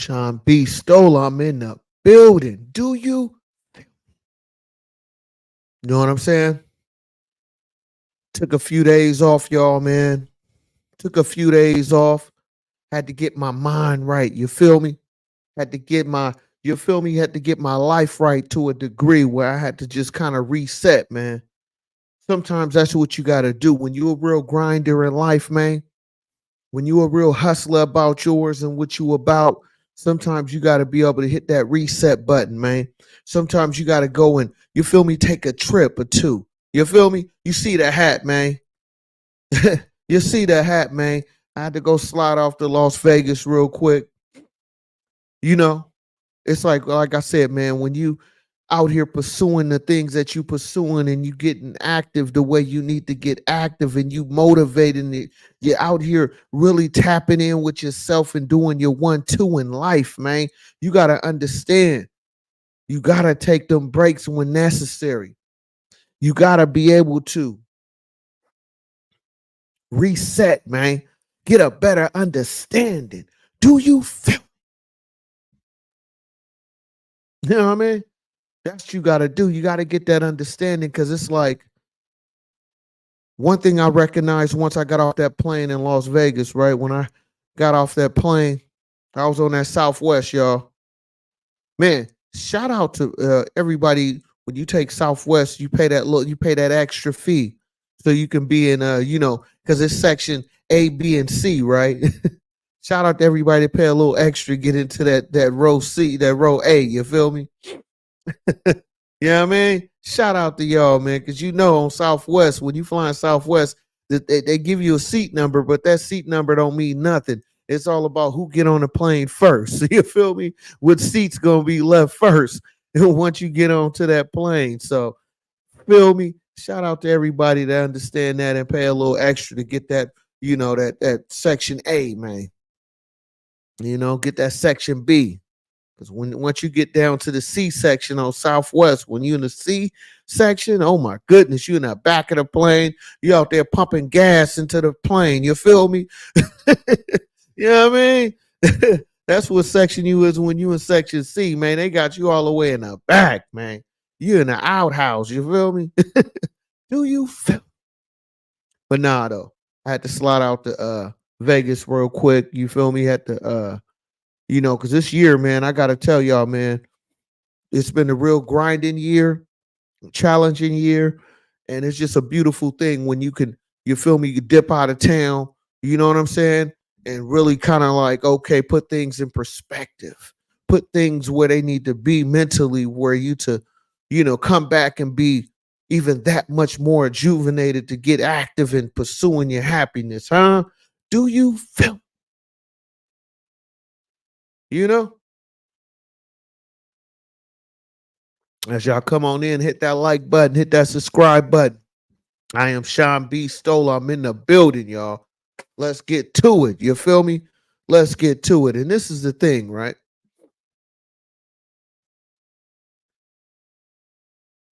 Shawn Beastolla, I'm in the building. Do you know what I'm saying? Took a few days off, y'all, man. Took a few days off. Had to get my mind right. You feel me? Had to get my, you feel me? Had to get my life right to a degree where I had to just kind of reset, man. Sometimes that's what you got to do when you're a real grinder in life, man. When you a real hustler about yours and what you about, sometimes you got to be able to hit that reset button, man. Sometimes you got to go and, you feel me, take a trip or two. You feel me? You see the hat, man. You see the hat, man. I had to go slide off to Las Vegas real quick. You know, it's like I said, man, when you out here pursuing the things that you pursuing and you getting active the way you need to get active and you motivating it, you're out here really tapping in with yourself and doing your 1-2 in life, man. You got to understand. You got to take them breaks when necessary. You got to be able to reset, man. Get a better understanding. Do you feel? You know what I mean? That's what you got to do. You got to get that understanding because it's like one thing I recognized once I got off that plane in Las Vegas, right? When I got off that plane, I was on that Southwest, y'all. Man, shout out to everybody. When you take Southwest, you pay that extra fee so you can be in because it's section A, B, and C, right? Shout out to everybody that pay a little extra, get into that row C, that row A. You feel me? You know what I mean? Shout out to y'all, man, because on Southwest, when you flying Southwest, they give you a seat number, but that seat number don't mean nothing. It's all about who get on the plane first. You feel me? What seat's gonna be left first once you get onto that plane. So feel me? Shout out to everybody that understand that and pay a little extra to get that, that section A, man. Get that section B. Because once you get down to the C section on Southwest, when you're in the C section, oh my goodness, you're in the back of the plane. You out there pumping gas into the plane. You feel me? You know what I mean? That's what section you is when you in section C, man. They got you all the way in the back, man. You in the outhouse. You feel me? Do you feel? But nah, though. I had to slide out to Vegas real quick. You feel me? Had to because this year, man, I gotta tell y'all, man, it's been a real grinding year, challenging year, and it's just a beautiful thing when you feel me, you dip out of town, you know what I'm saying, and really kind of like, okay, put things in perspective, put things where they need to be mentally, where you to, come back and be even that much more rejuvenated to get active in pursuing your happiness, huh? Do you feel? You know? As y'all come on in, hit that like button, hit that subscribe button. I am Shawn Beastolla. I'm in the building, y'all. Let's get to it. You feel me? Let's get to it. And this is the thing, right?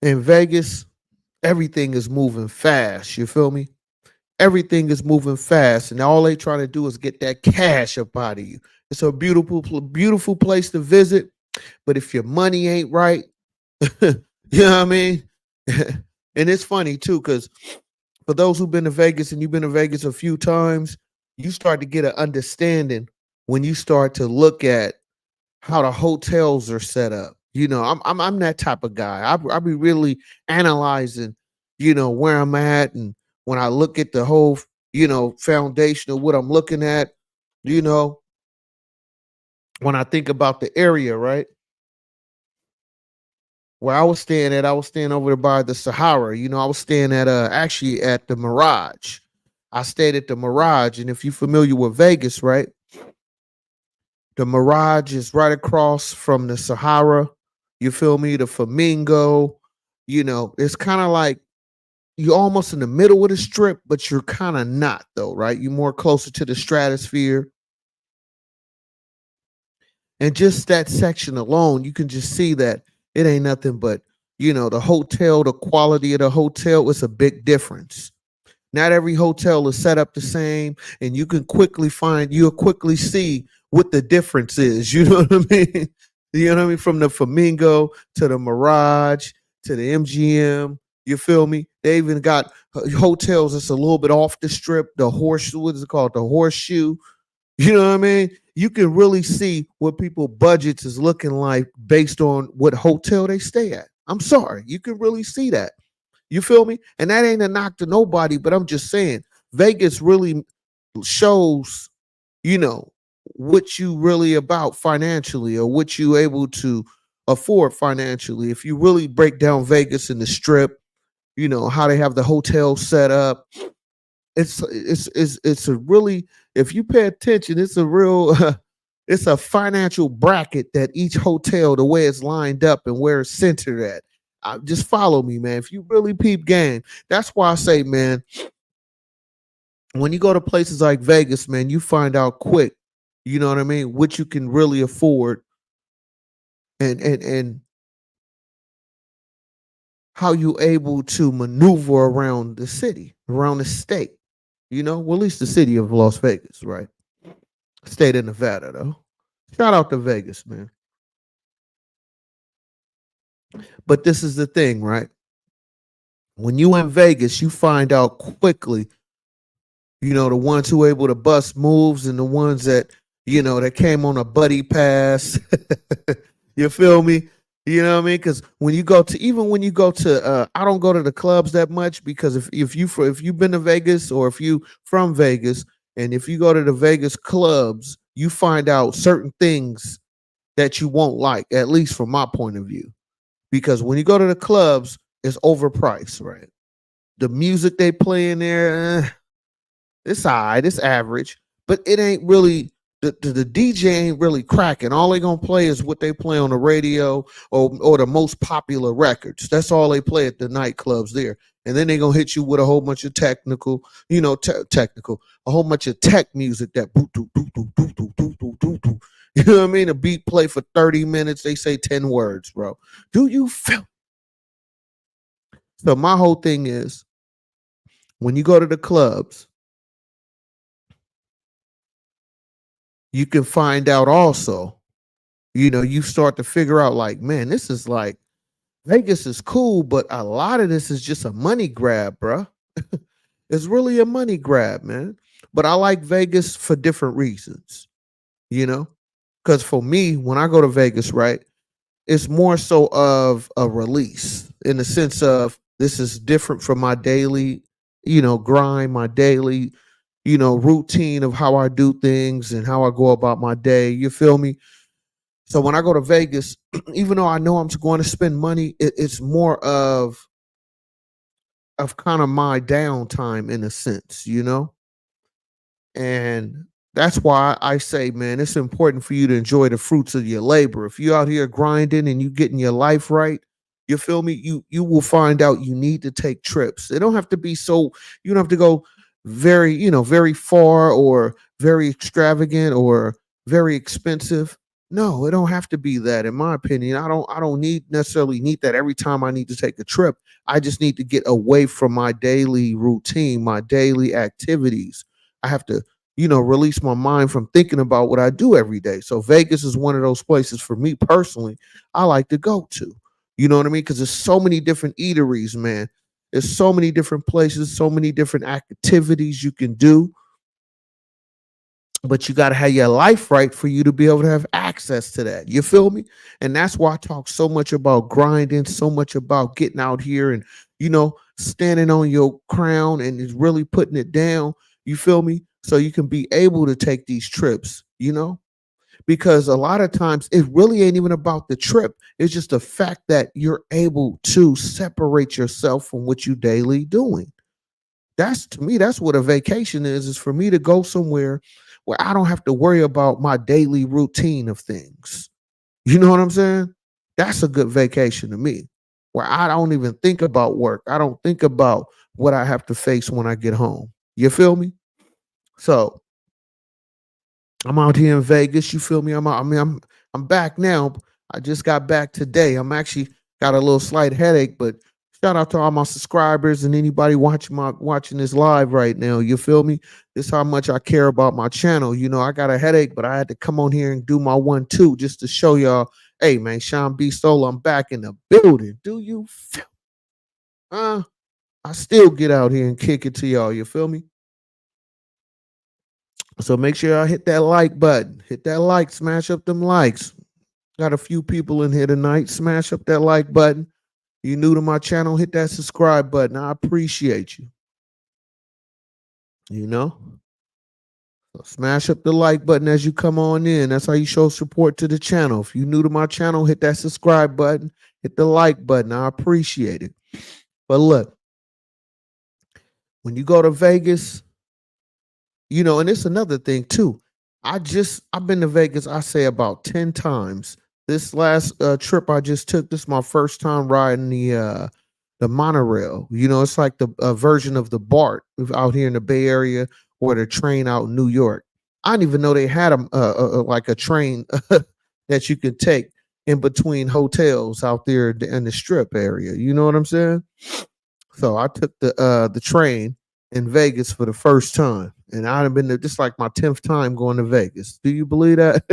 In Vegas, everything is moving fast. You feel me? Everything is moving fast. And all they trying to do is get that cash up out of you. It's a beautiful, beautiful place to visit. But if your money ain't right, you know what I mean? And it's funny too, because for those who've been to Vegas and you've been to Vegas a few times, you start to get an understanding when you start to look at how the hotels are set up. I'm that type of guy. I be really analyzing, where I'm at, and when I look at the whole, foundation of what I'm looking at, when I think about the area, right? Where I was staying at, I was staying over there by the Sahara. I was staying at actually at the Mirage. I stayed at the Mirage, and if you're familiar with Vegas, right? The Mirage is right across from the Sahara. You feel me? The Flamingo. It's kind of like you're almost in the middle of the strip, but you're kind of not, though, right? You're more closer to the stratosphere. And just that section alone, you can just see that it ain't nothing but, the hotel, the quality of the hotel is a big difference. Not every hotel is set up the same, and you'll quickly see what the difference is. You know what I mean? You know what I mean? From the Flamingo to the Mirage to the MGM. You feel me? They even got hotels that's a little bit off the strip. The horse, what is it called? The Horseshoe. You know what I mean? You can really see what people budgets is looking like based on what hotel they stay at. I'm sorry, you can really see that. You feel me? And that ain't a knock to nobody, but I'm just saying Vegas really shows, you know, what you really about financially or what you able to afford financially. If you really break down Vegas and the strip, you know, how they have the hotel set up, it's a really, if you pay attention, it's a real it's a financial bracket that each hotel, the way it's lined up and where it's centered at. Just follow me, man. If you really peep game, that's why I say, man, when you go to places like Vegas, man, you find out quick, you know what I mean, what you can really afford and how you able to maneuver around the city, around the state. You know, well, at least the city of Las Vegas, right? State of Nevada, though. Shout out to Vegas, man. But this is the thing, right? When you in Vegas, you find out quickly, you know, the ones who are able to bust moves and the ones that, you know, that came on a buddy pass. You feel me? You know what I mean? Because when you go to, even when you go to, I don't go to the clubs that much because if you've been to Vegas or if you from Vegas and if you go to the Vegas clubs, you find out certain things that you won't like, at least from my point of view. Because when you go to the clubs, it's overpriced, right? The music they play in there, it's all right, it's average, but it ain't really the DJ ain't really cracking. All they gonna play is what they play on the radio or the most popular records. That's all they play at the nightclubs there. And then they gonna hit you with a whole bunch of technical, you know, technical, a whole bunch of tech music that boop, doop, doop, doop, doop, doop, doop, doop, doop, doop. You know what I mean? A beat play for 30 minutes. They say 10 words, bro. Do you feel? So my whole thing is when you go to the clubs, you can find out also, you know, you start to figure out like, man, this is like Vegas is cool, but a lot of this is just a money grab, bro. It's really a money grab, man. But I like Vegas for different reasons, you know? Because for me, when I go to Vegas, right, it's more so of a release in the sense of this is different from my daily, you know, grind, my daily, you know, routine of how I do things and how I go about my day. You feel me? So when I go to Vegas, even though I know I'm going to spend money, it's more of kind of my downtime in a sense, you know? And that's why I say, man, it's important for you to enjoy the fruits of your labor. If you out here grinding and you getting your life right, you feel me? You will find out you need to take trips. They don't have to be so, you don't have to go very, you know, very far or very extravagant or very expensive. No, it don't have to be that, in my opinion. I don't need necessarily need that every time I need to take a trip. I just need to get away from my daily routine, my daily activities. I have to, you know, release my mind from thinking about what I do every day. So Vegas is one of those places for me personally I like to go to. You know what I mean? Because there's so many different eateries, man. There's so many different places, so many different activities you can do, but you got to have your life right for you to be able to have access to that. You feel me? And that's why I talk so much about grinding, so much about getting out here and, you know, standing on your crown and is really putting it down. You feel me? So you can be able to take these trips, you know, because a lot of times it really ain't even about the trip. It's just the fact that you're able to separate yourself from what you daily doing. That's to me, that's what a vacation is for me to go somewhere where I don't have to worry about my daily routine of things. You know what I'm saying? That's a good vacation to me, where I don't even think about work. I don't think about what I have to face when I get home. You feel me? So I'm out here in Vegas. You feel me? I'm back now. I just got back today. I'm actually got a little slight headache, but Shout out to all my subscribers and anybody watching this live right now. You feel me? This is how much I care about my channel. You know, I got a headache, but I had to come on here and do my 1-2 just to show y'all. Hey man, Shawn Beastolla, I'm back in the building. Do you feel? I still get out here and kick it to y'all. You feel me? So make sure y'all hit that like button. Hit that like, smash up them likes. Got a few people in here tonight. Smash up that like button. You new to my channel, hit that subscribe button. I appreciate you. You know? So smash up the like button as you come on in. That's how you show support to the channel. If you new to my channel, hit that subscribe button. Hit the like button. I appreciate it. But look, when you go to Vegas, you know, and it's another thing too. I've been to Vegas, I say about 10 times. This last trip I just took, this is my first time riding the monorail. You know, it's like the version of the BART out here in the Bay Area or the train out in New York. I didn't even know they had like a train that you could take in between hotels out there in the Strip area. You know what I'm saying? So I took the train in Vegas for the first time, and I'd have been there just like my 10th time going to Vegas. Do you believe that?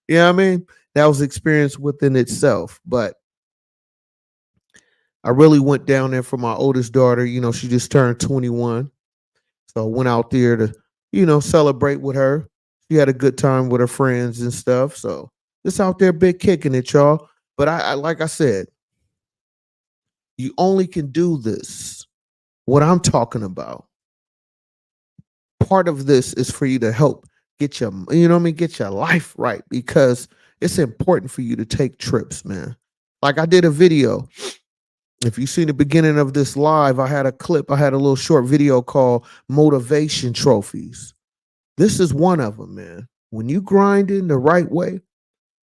You know what I mean? That was experience within itself. But I really went down there for my oldest daughter. You know, she just turned 21. So I went out there to, you know, celebrate with her. She had a good time with her friends and stuff. So just out there big kicking it, y'all. But I like I said, you only can do this. What I'm talking about, part of this is for you to help get your, you know what I mean, get your life right, because it's important for you to take trips, man. Like I did a video. If you see the beginning of this live, I had a clip, I had a little short video called Motivation Trophies. This is one of them, man. When you grinding the right way,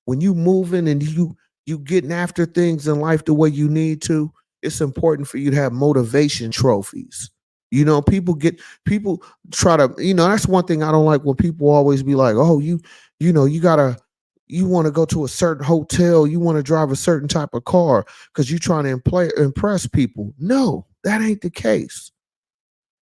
when you moving and you getting after things in life the way you need to, it's important for you to have motivation trophies. You know, people try to, you know, that's one thing I don't like, when people always be like, oh, you know, you want to go to a certain hotel, you want to drive a certain type of car because you're trying to impress people. No, that ain't the case.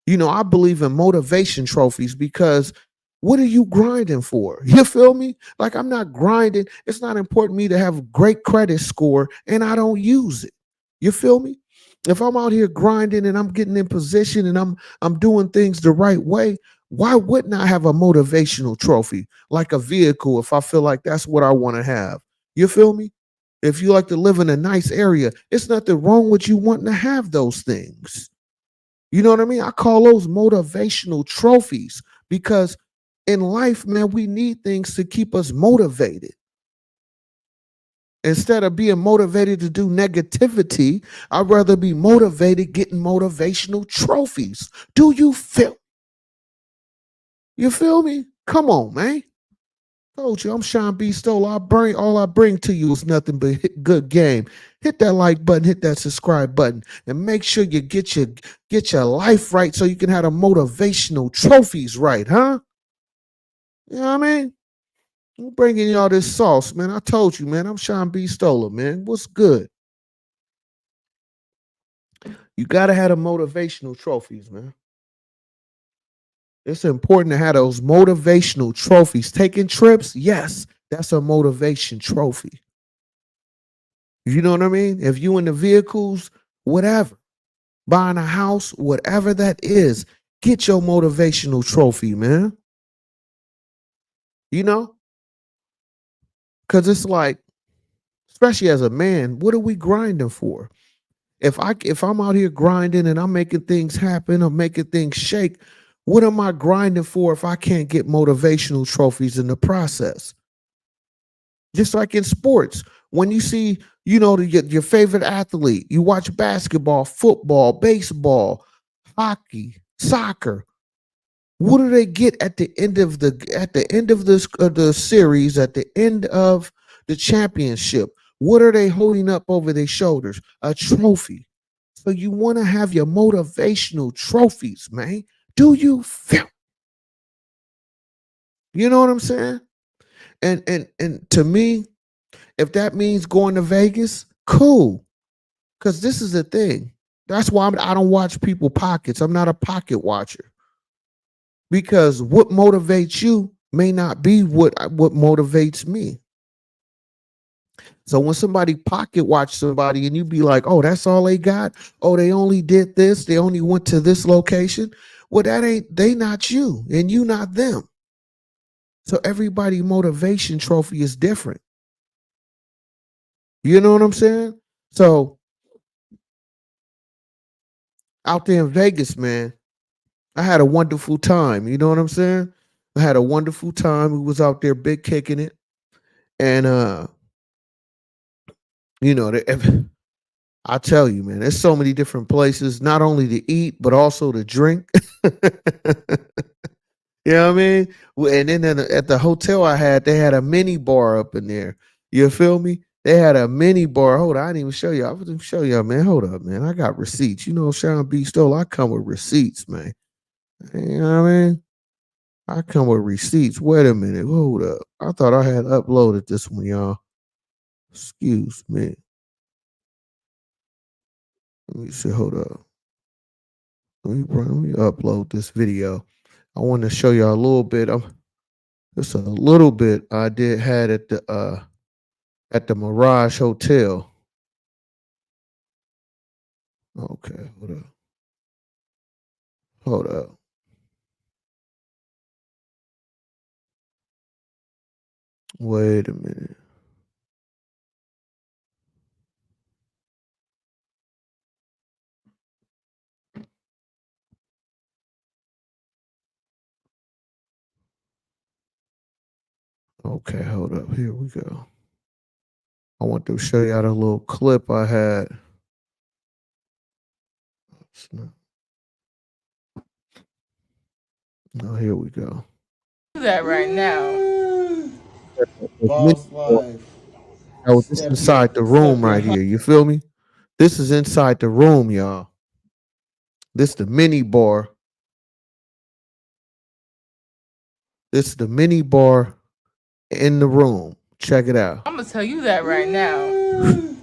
You know, I believe in motivation trophies, because what are you grinding for? You feel me? Like, I'm not grinding. It's not important to me to have a great credit score and I don't use it. You feel me? If I'm out here grinding and I'm getting in position and I'm doing things the right way, why wouldn't I have a motivational trophy, like a vehicle, if I feel like that's what I want to have? You feel me? If you like to live in a nice area, it's nothing wrong with you wanting to have those things. You know what I mean? I call those motivational trophies, because in life, man, we need things to keep us motivated. Instead of being motivated to do negativity, I'd rather be motivated getting motivational trophies. Do you feel? You feel me? Come on, man. Told you, I'm Shawn Beastolla. All I bring to you is nothing but good game. Hit that like button, hit that subscribe button, and make sure you get your life right so you can have the motivational trophies right, huh? You know what I mean? I'm bringing y'all this sauce, man. I told you, man. I'm Shawn Beastolla, man. What's good? You gotta have the motivational trophies, man. It's important to have those motivational trophies. Taking trips, yes, that's a motivation trophy. You know what I mean? If you in the vehicles, whatever, buying a house, whatever that is, get your motivational trophy, man. You know? Because it's like, especially as a man, what are we grinding for? If I'm out here grinding and I'm making things happen, I'm making things shake, what am I grinding for if I can't get motivational trophies in the process? Just like in sports, when you see, you know, your favorite athlete, you watch basketball, football, baseball, hockey, soccer. What do they get at the end of the series, at the end of the championship? What are they holding up over their shoulders? A trophy. So you want to have your motivational trophies, man. Do you feel? You know what I'm saying? And to me, if that means going to Vegas, cool. Because this is the thing. That's why I don't watch people pockets. I'm not a pocket watcher because what motivates you may not be what motivates me. So when somebody pocket watch somebody and you be like, "Oh, that's all they got. Oh, they only did this. They only went to this location." Well, that ain't they not you, and you not them. So everybody motivation trophy is different. You know what I'm saying? So out there in Vegas, man, I had a wonderful time. You know what I'm saying? I had a wonderful time. We was out there big kicking it. And you know, I tell you, man, there's so many different places, not only to eat, but also to drink. You know what I mean? And then at the hotel I had, they had a mini bar up in there. You feel me? They had a mini bar. Hold on, I didn't even show you. I was gonna show y'all, man. Hold up, man. I got receipts. You know, Shawn Beastolla, I come with receipts, man. You know what I mean? I come with receipts. Wait a minute. Hold up. I thought I had uploaded this one, y'all. Excuse me. Let me see. Hold up. Let me upload this video. I want to show y'all a little bit. Just a little bit I did had at the Mirage Hotel. Okay, hold up. Hold up. Wait a minute. Okay, hold up. Here we go. I want to show y'all the little clip I had. Oh, here we go. Do that right now. Boss Life. Oh, this inside the room right here. You feel me? This is inside the room, y'all. This the mini bar. This is the mini bar in the room. Check it out. I'm gonna tell you that right now. This is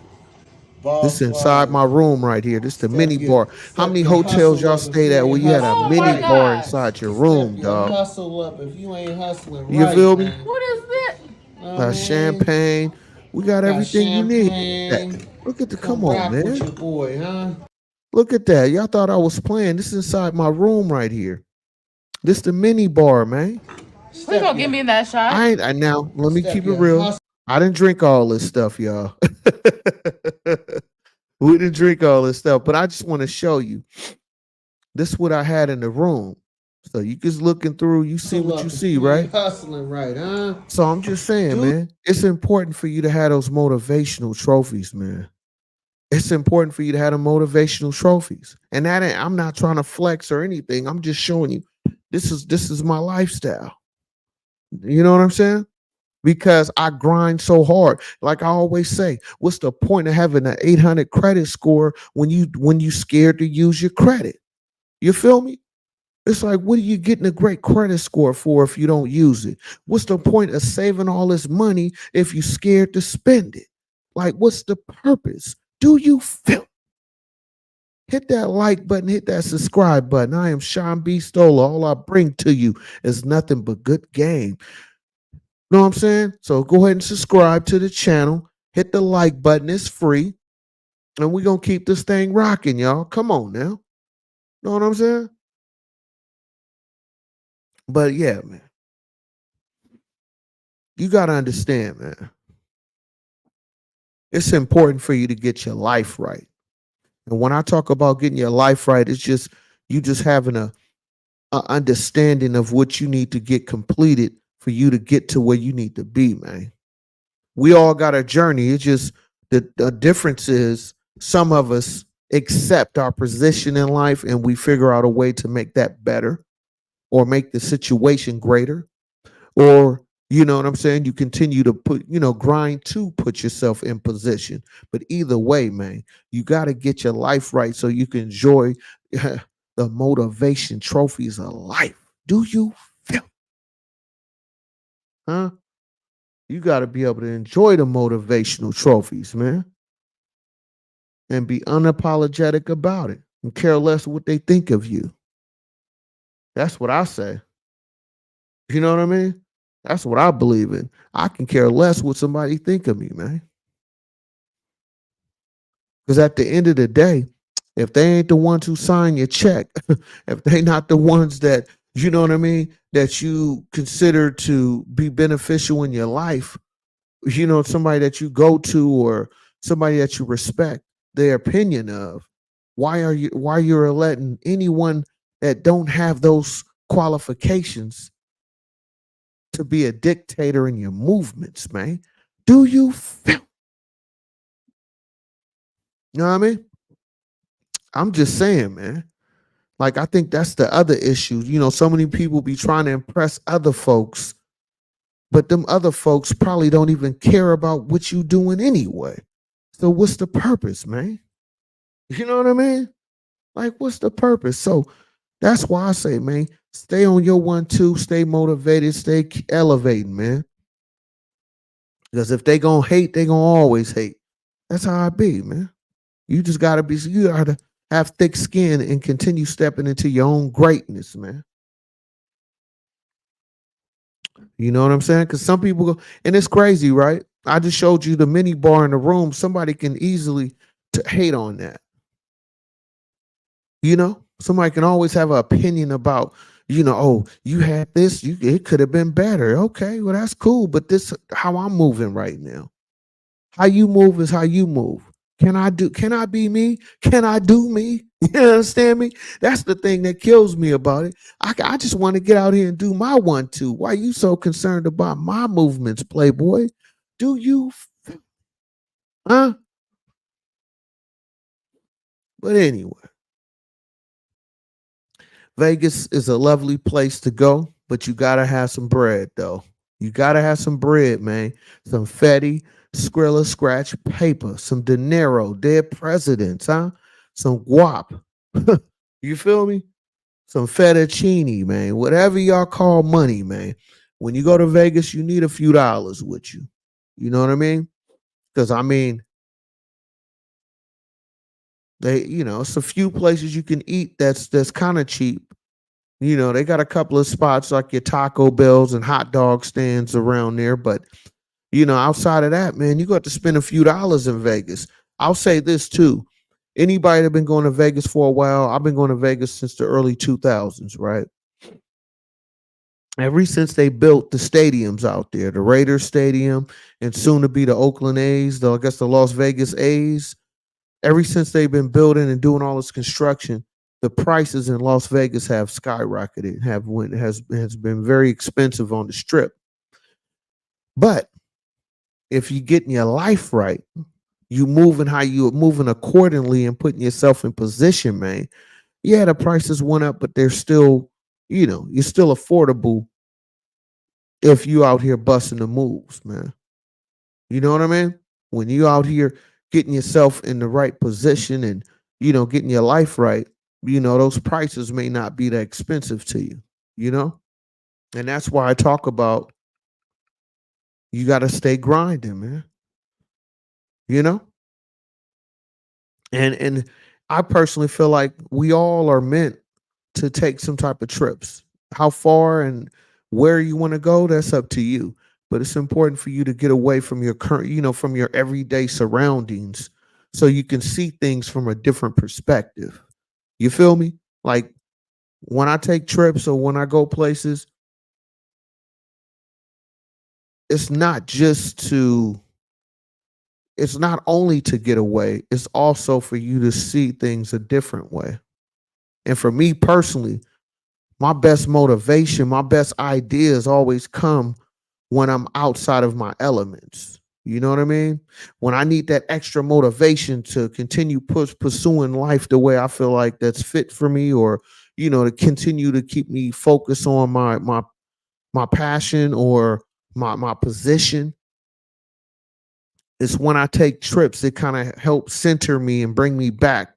Boss inside life. my room right here. This is the mini bar. How Step many your hotels hustle y'all up if stayed you at where ain't you had a hustling. Oh my mini right. bar gosh. inside your Step room, your dog? hustle up if you ain't hustling You right, feel me? man. What is that? I mean, Champagne. We got got everything you need. champagne. Look at the come Come on, rock with man. your boy, huh? Look at that. Y'all thought I was playing. This is inside my room right here. This the mini bar, man. Please don't give me that shot. I now let me Step keep it your real. hustle. I didn't drink all this stuff, y'all. We didn't drink all this stuff, but I just want to show you. This is what I had in the room. So you just looking through, you see Hustle what up you if see, you ain't right? hustling right, huh? So I'm just saying, Dude. man, it's important for you to have those motivational trophies, man. It's important for you to have the motivational trophies. And that ain't, I'm not trying to flex or anything. I'm just showing you this is my lifestyle. You know what I'm saying? Because I grind so hard. Like I always say, what's the point of having an 800 credit score when you scared to use your credit? You feel me? It's like, what are you getting a great credit score for if you don't use it? What's the point of saving all this money if you're scared to spend it? Like, what's the purpose? Do you feel? Hit that like button, hit that subscribe button. I am Shawn Beastolla. All I bring to you is nothing but good game. Know what I'm saying? So go ahead and subscribe to the channel. Hit the like button. It's free. And we're going to keep this thing rocking, y'all. Come on now. Know what I'm saying? But yeah, man. You got to understand, man. It's important for you to get your life right. And when I talk about getting your life right, it's just you just having a understanding of what you need to get completed for you to get to where you need to be, man. We all got a journey. It's just the difference is some of us accept our position in life and we figure out a way to make that better or make the situation greater. Or, you know what I'm saying? You continue to grind to put yourself in position. But either way, man, you got to get your life right so you can enjoy the motivation trophies of life. Do you feel? Huh? You got to be able to enjoy the motivational trophies, man. and be unapologetic about it and care less what they think of you. That's what I say. You know what I mean? That's what I believe in. I can care less what somebody think of me, man. Because at the end of the day, if they ain't the ones who sign your check, if they not the ones that, you know what I mean, that you consider to be beneficial in your life, somebody that you go to or somebody that you respect their opinion of, why you're letting anyone that don't have those qualifications to be a dictator in your movements, man? Do you feel? You know what I mean? I'm just saying, man. Like, I think that's the other issue. So many people be trying to impress other folks, but them other folks probably don't even care about what you doing anyway. So what's the purpose, man? You know what I mean? Like, what's the purpose? So that's why I say, man, stay on your 1-2, stay motivated, stay elevating, man. Because if they gonna hate, they gonna always hate. That's how I be, man. You gotta have thick skin and continue stepping into your own greatness, man. You know what I'm saying? Because some people go, and it's crazy, right? I just showed you the mini bar in the room. Somebody can easily hate on that. Somebody can always have an opinion about, oh, you had this, it could have been better. Okay, well, that's cool, but this how I'm moving right now. How you move is how you move. Can I be me? Can I do me? You understand me? That's the thing that kills me about it. I just want to get out here and do my 1-2. Why are you so concerned about my movements, Playboy? Do you, huh? But anyway, Vegas is a lovely place to go, but you gotta have some bread though. You gotta have some bread, man. Some Fetty, Skrilla, Scratch, paper, some dinero, dead presidents, huh? Some guap. You feel me? Some fettuccine, man. Whatever y'all call money, man. When you go to Vegas, you need a few dollars with you. You know what I mean? Because I mean, it's a few places you can eat that's kind of cheap. They got a couple of spots like your Taco Bells and hot dog stands around there. But, outside of that, man, you got to spend a few dollars in Vegas. I'll say this too. Anybody that been going to Vegas for a while, I've been going to Vegas since the early 2000s, right? Ever since they built the stadiums out there, the Raiders Stadium and soon to be the Oakland A's, I guess the Las Vegas A's, ever since they've been building and doing all this construction, the prices in Las Vegas have skyrocketed, has been very expensive on the strip. But if you getting your life right, you moving how you moving accordingly and putting yourself in position, man. Yeah, the prices went up, but they're still, you're still affordable if you out here busting the moves, man. You know what I mean? When you out here getting yourself in the right position and getting your life right, those prices may not be that expensive to you, you know? And that's why I talk about you got to stay grinding, man. You know? And I personally feel like we all are meant to take some type of trips. How far and where you want to go, that's up to you. But it's important for you to get away from your current, from your everyday surroundings so you can see things from a different perspective. You feel me? Like when I take trips or when I go places, it's not just to it's not only to get away, it's also for you to see things a different way. And for me personally, my best motivation, my best ideas always come when I'm outside of my elements. You know what I mean? When I need that extra motivation to continue pursuing life the way I feel like that's fit for me, or to continue to keep me focused on my passion or my position. It's when I take trips that kind of help center me and bring me back,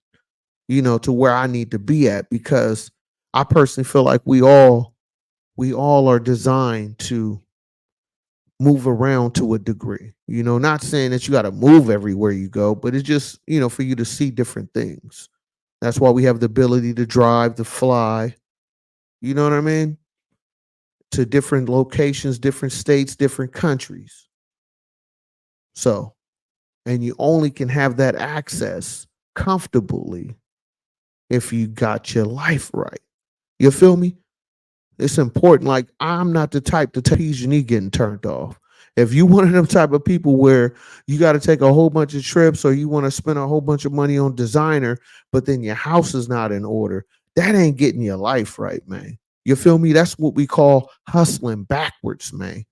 to where I need to be at, because I personally feel like we all are designed to move around to a degree. Not saying that you got to move everywhere you go, but it's just, for you to see different things. That's why we have the ability to drive, to fly, you know what I mean? To different locations, different states, different countries. So, and you only can have that access comfortably if you got your life right. You feel me? It's important. Like, I'm not the type to take PG&E getting turned off. If you one of them type of people where you got to take a whole bunch of trips or you want to spend a whole bunch of money on designer, but then your house is not in order, that ain't getting your life right, man. You feel me? That's what we call hustling backwards, man.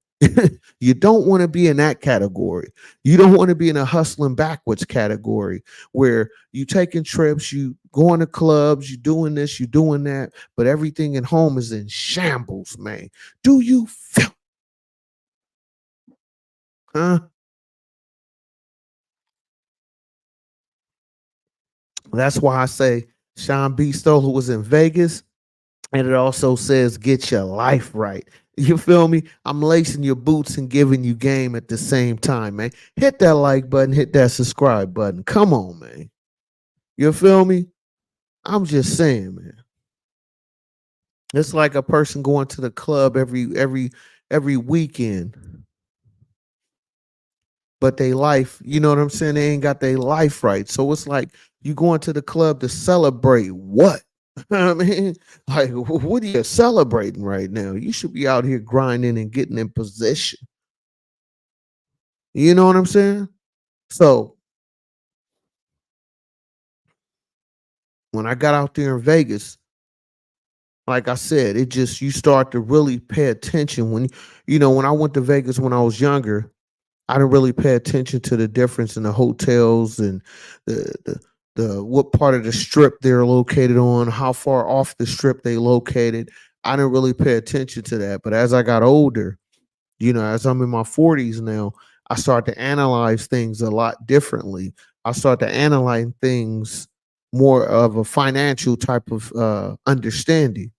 You don't want to be in that category. You don't want to be in a hustling backwards category where you taking trips, you going to clubs, you doing this, you doing that, but everything at home is in shambles, man. Do you feel, huh? That's why I say Shawn Beastolla was in Vegas, and it also says get your life right. You feel me? I'm lacing your boots and giving you game at the same time, man. Hit that like button, hit that subscribe button. Come on, man. You feel me? I'm just saying, man. It's like a person going to the club every weekend, but they life, you know what I'm saying? They ain't got their life right. So it's like you going to the club to celebrate what? I mean, like, what are you celebrating right now? You should be out here grinding and getting in position. You know what I'm saying? So when I got out there in Vegas, like I said, it just you start to really pay attention when I went to Vegas when I was younger. I didn't really pay attention to the difference in the hotels and the the what part of the strip they're located on, how far off the strip they located. I didn't really pay attention to that. But as I got older, as I'm in my 40s now, I start to analyze things a lot differently. I start to analyze things more of a financial type of understanding.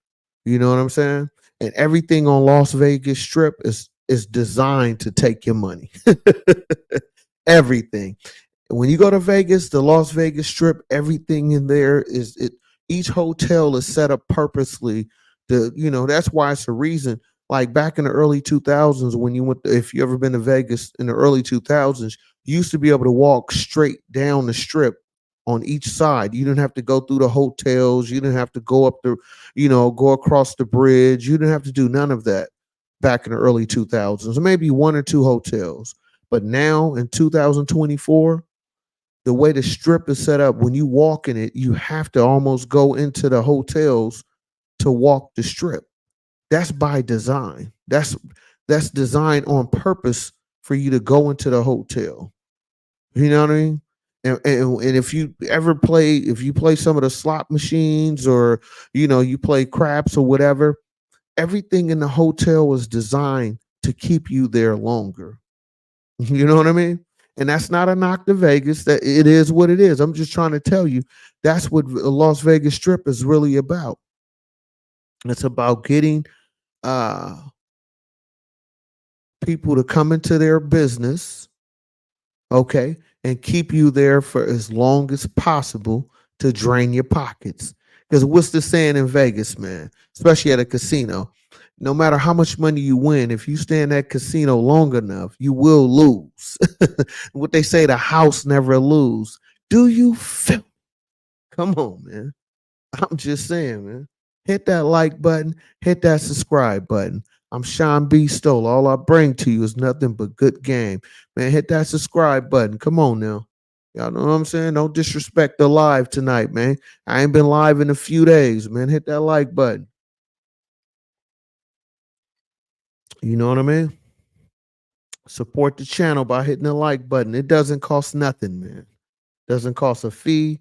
You know what I'm saying? And everything on Las Vegas Strip is designed to take your money. Everything. When you go to Vegas, the Las Vegas Strip, everything in there is it. Each hotel is set up purposely that's why it's a reason. Like back in the early 2000s, when you went, if you ever been to Vegas in the early 2000s, you used to be able to walk straight down the strip on each side. You didn't have to go through the hotels. You didn't have to go up go across the bridge. You didn't have to do none of that back in the early 2000s, maybe one or two hotels. But now in 2024, the way the strip is set up, when you walk in it, you have to almost go into the hotels to walk the strip. That's by design. That's designed on purpose for you to go into the hotel. You know what I mean? And if you play some of the slot machines or you play craps or whatever, everything in the hotel was designed to keep you there longer. You know what I mean? And that's not a knock to Vegas. That it is what it is. I'm just trying to tell you that's what the Las Vegas Strip is really about. It's about getting uh people to come into their business, okay, and keep you there for as long as possible to drain your pockets. Because what's the saying in Vegas, man? Especially at a casino, no matter how much money you win, if you stay in that casino long enough, you will lose. What they say, the house never lose. Do you feel? Come on, man. I'm just saying, man. Hit that like button, hit that subscribe button. I'm Shawn Beastolla. All I bring to you is nothing but good game. Man, hit that subscribe button. Come on now. Y'all know what I'm saying? Don't disrespect the live tonight, man. I ain't been live in a few days, man. Hit that like button. You know what I mean? Support the channel by hitting the like button. It doesn't cost nothing, man. Doesn't cost a fee.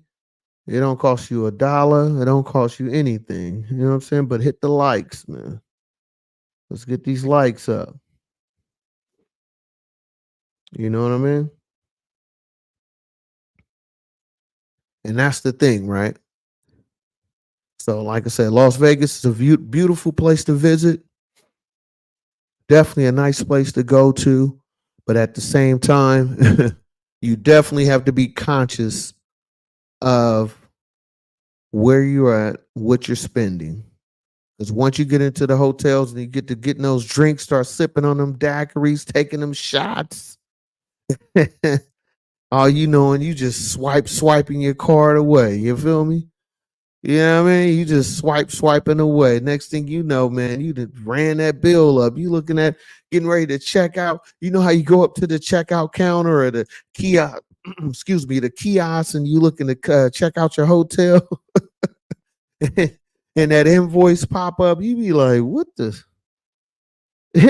It don't cost you $1. It don't cost you anything. You know what I'm saying? But hit the likes, man. Let's get these likes up. You know what I mean? And that's the thing, right? So, like I said, Las Vegas is a beautiful place to visit. Definitely a nice place to go to, but at the same time, you definitely have to be conscious of where you're at, what you're spending. Because once you get into the hotels and you get to getting those drinks, start sipping on them daiquiris, taking them shots, all you know, and you just swiping your card away. You feel me? You know what I mean? You just swiping away. Next thing you know, man, you done ran that bill up. You looking at getting ready to check out. You know how you go up to the checkout counter or the kiosk, excuse me, the kiosk, and you looking to check out your hotel, and that invoice pop up. You be like, what the?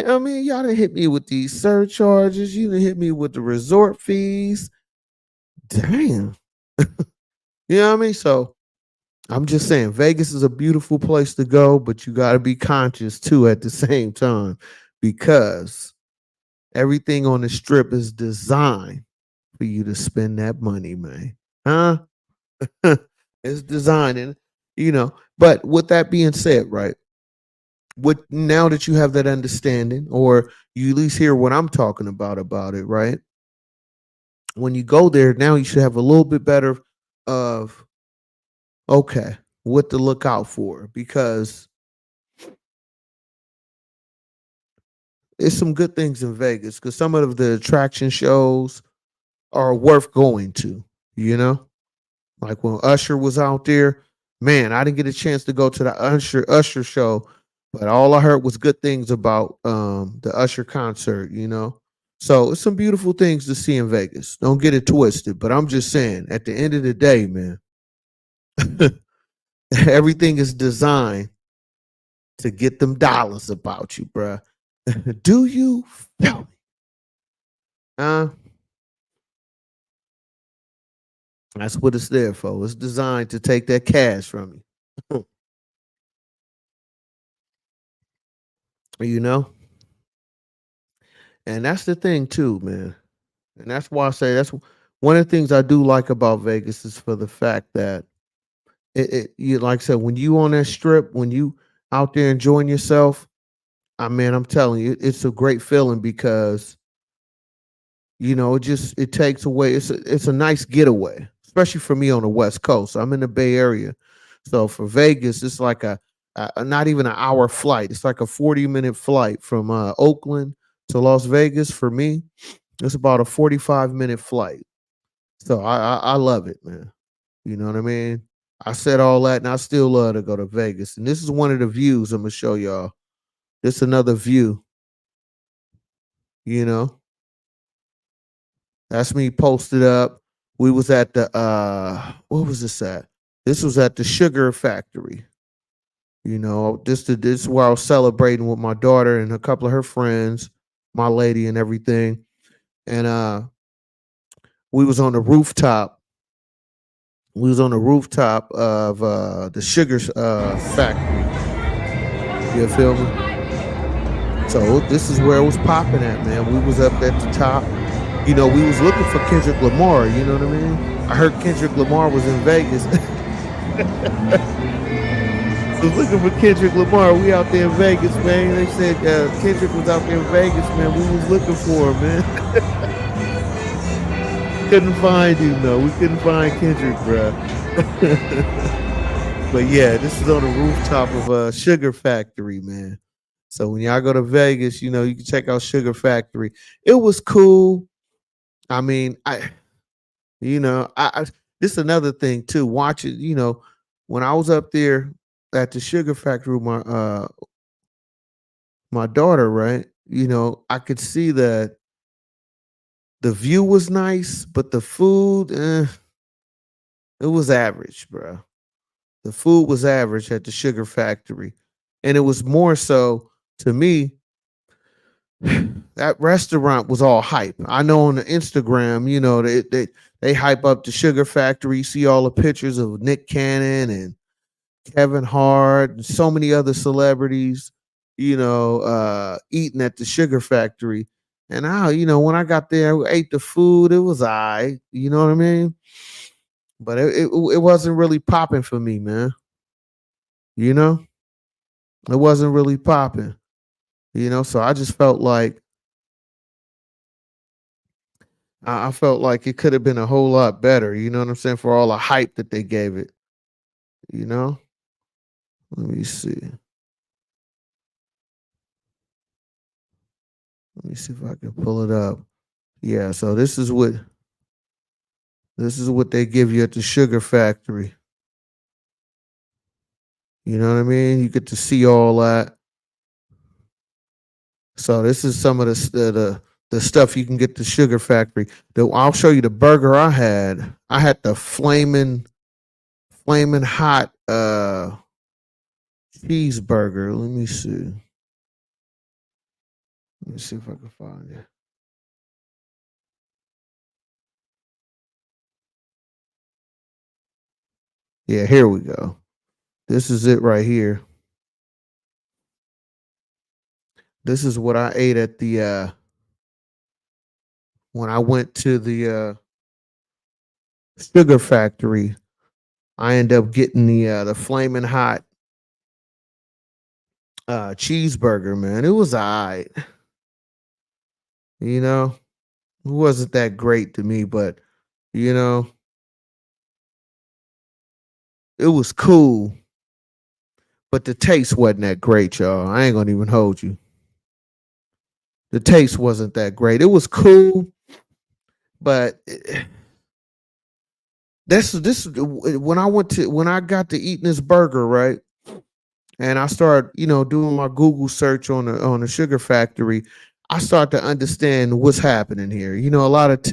I mean, y'all done hit me with these surcharges. You done hit me with the resort fees. Damn. You know what I mean? So I'm just saying, Vegas is a beautiful place to go, but you got to be conscious too at the same time because everything on the strip is designed for you to spend that money, man. Huh? It's designed, and But with that being said, right? What now that you have that understanding, or you at least hear what I'm talking about it, right? When you go there, now you should have a little bit better of okay, what to look out for because there's some good things in Vegas because some of the attraction shows are worth going to, you know? Like when Usher was out there, man, I didn't get a chance to go to the Usher show, but all I heard was good things about the Usher concert. So it's some beautiful things to see in Vegas. Don't get it twisted, but I'm just saying, at the end of the day, man, everything is designed to get them dollars about you, bruh. Do you feel me? Uh, that's what it's there for. It's designed to take that cash from you. you know? And that's the thing too, man. And that's why I say that's one of the things I do like about Vegas is for the fact that you like I said, when you on that strip, when you out there enjoying yourself, I mean, I'm telling you, it's a great feeling because it takes away. It's a nice getaway, especially for me on the West Coast. I'm in the Bay Area, so for Vegas, it's like not even an hour flight. It's like a 40-minute flight from Oakland to Las Vegas. For me, it's about a 45-minute flight. So I love it, man. You know what I mean? I said all that, and I still love to go to Vegas. And this is one of the views I'm gonna show y'all. This another view. You know, that's me posted up. We was at the what was this at? This was at the Sugar Factory. This is where I was celebrating with my daughter and a couple of her friends, my lady and everything. And we was on the rooftop. We was on the rooftop of the Sugar Factory. You feel me? So this is where it was popping at, man. We was up at the top. We was looking for Kendrick Lamar. You know what I mean? I heard Kendrick Lamar was in Vegas. So looking for Kendrick Lamar. We out there in Vegas, man. They said Kendrick was out there in Vegas, man. We was looking for him, man. Couldn't find him though. We couldn't find Kendrick, bro. But yeah, this is on the rooftop of Sugar Factory, man. So when y'all go to Vegas, you can check out Sugar Factory. It was cool. I mean, this is another thing too. Watch it, when I was up there at the Sugar Factory with my daughter, right? I could see that the view was nice, but the food, it was average, bro. The food was average at the Sugar Factory. And it was more so to me, that restaurant was all hype. I know on the Instagram, they hype up the Sugar Factory. You see all the pictures of Nick Cannon and Kevin Hart and so many other celebrities, eating at the Sugar Factory. And when I got there, I ate the food. It was all right. You know what I mean? But it wasn't really popping for me, man. You know, it wasn't really popping. So I just felt like I felt like it could have been a whole lot better. You know what I'm saying? For all the hype that they gave it. You know. Let me see. Let me see if I can pull it up. Yeah. So this is what they give you at the sugar factory. You know what I mean? You get to see all that. So this is some of the stuff you can get the sugar factory. I'll show you the burger I had. I had the flaming hot cheeseburger. Let me see. Let me see if I can find it. Yeah, here we go. This is it right here. This is what I ate at the when I went to the sugar factory. I ended up getting the flaming hot cheeseburger, man. It was alright. You know, it wasn't that great to me, but you know, it was cool. But the taste wasn't that great, y'all. I ain't gonna even hold you. The taste wasn't that great. It was cool, but this when I got to eating this burger, right? And I started, doing my Google search on the sugar factory. I start to understand what's happening here. A lot of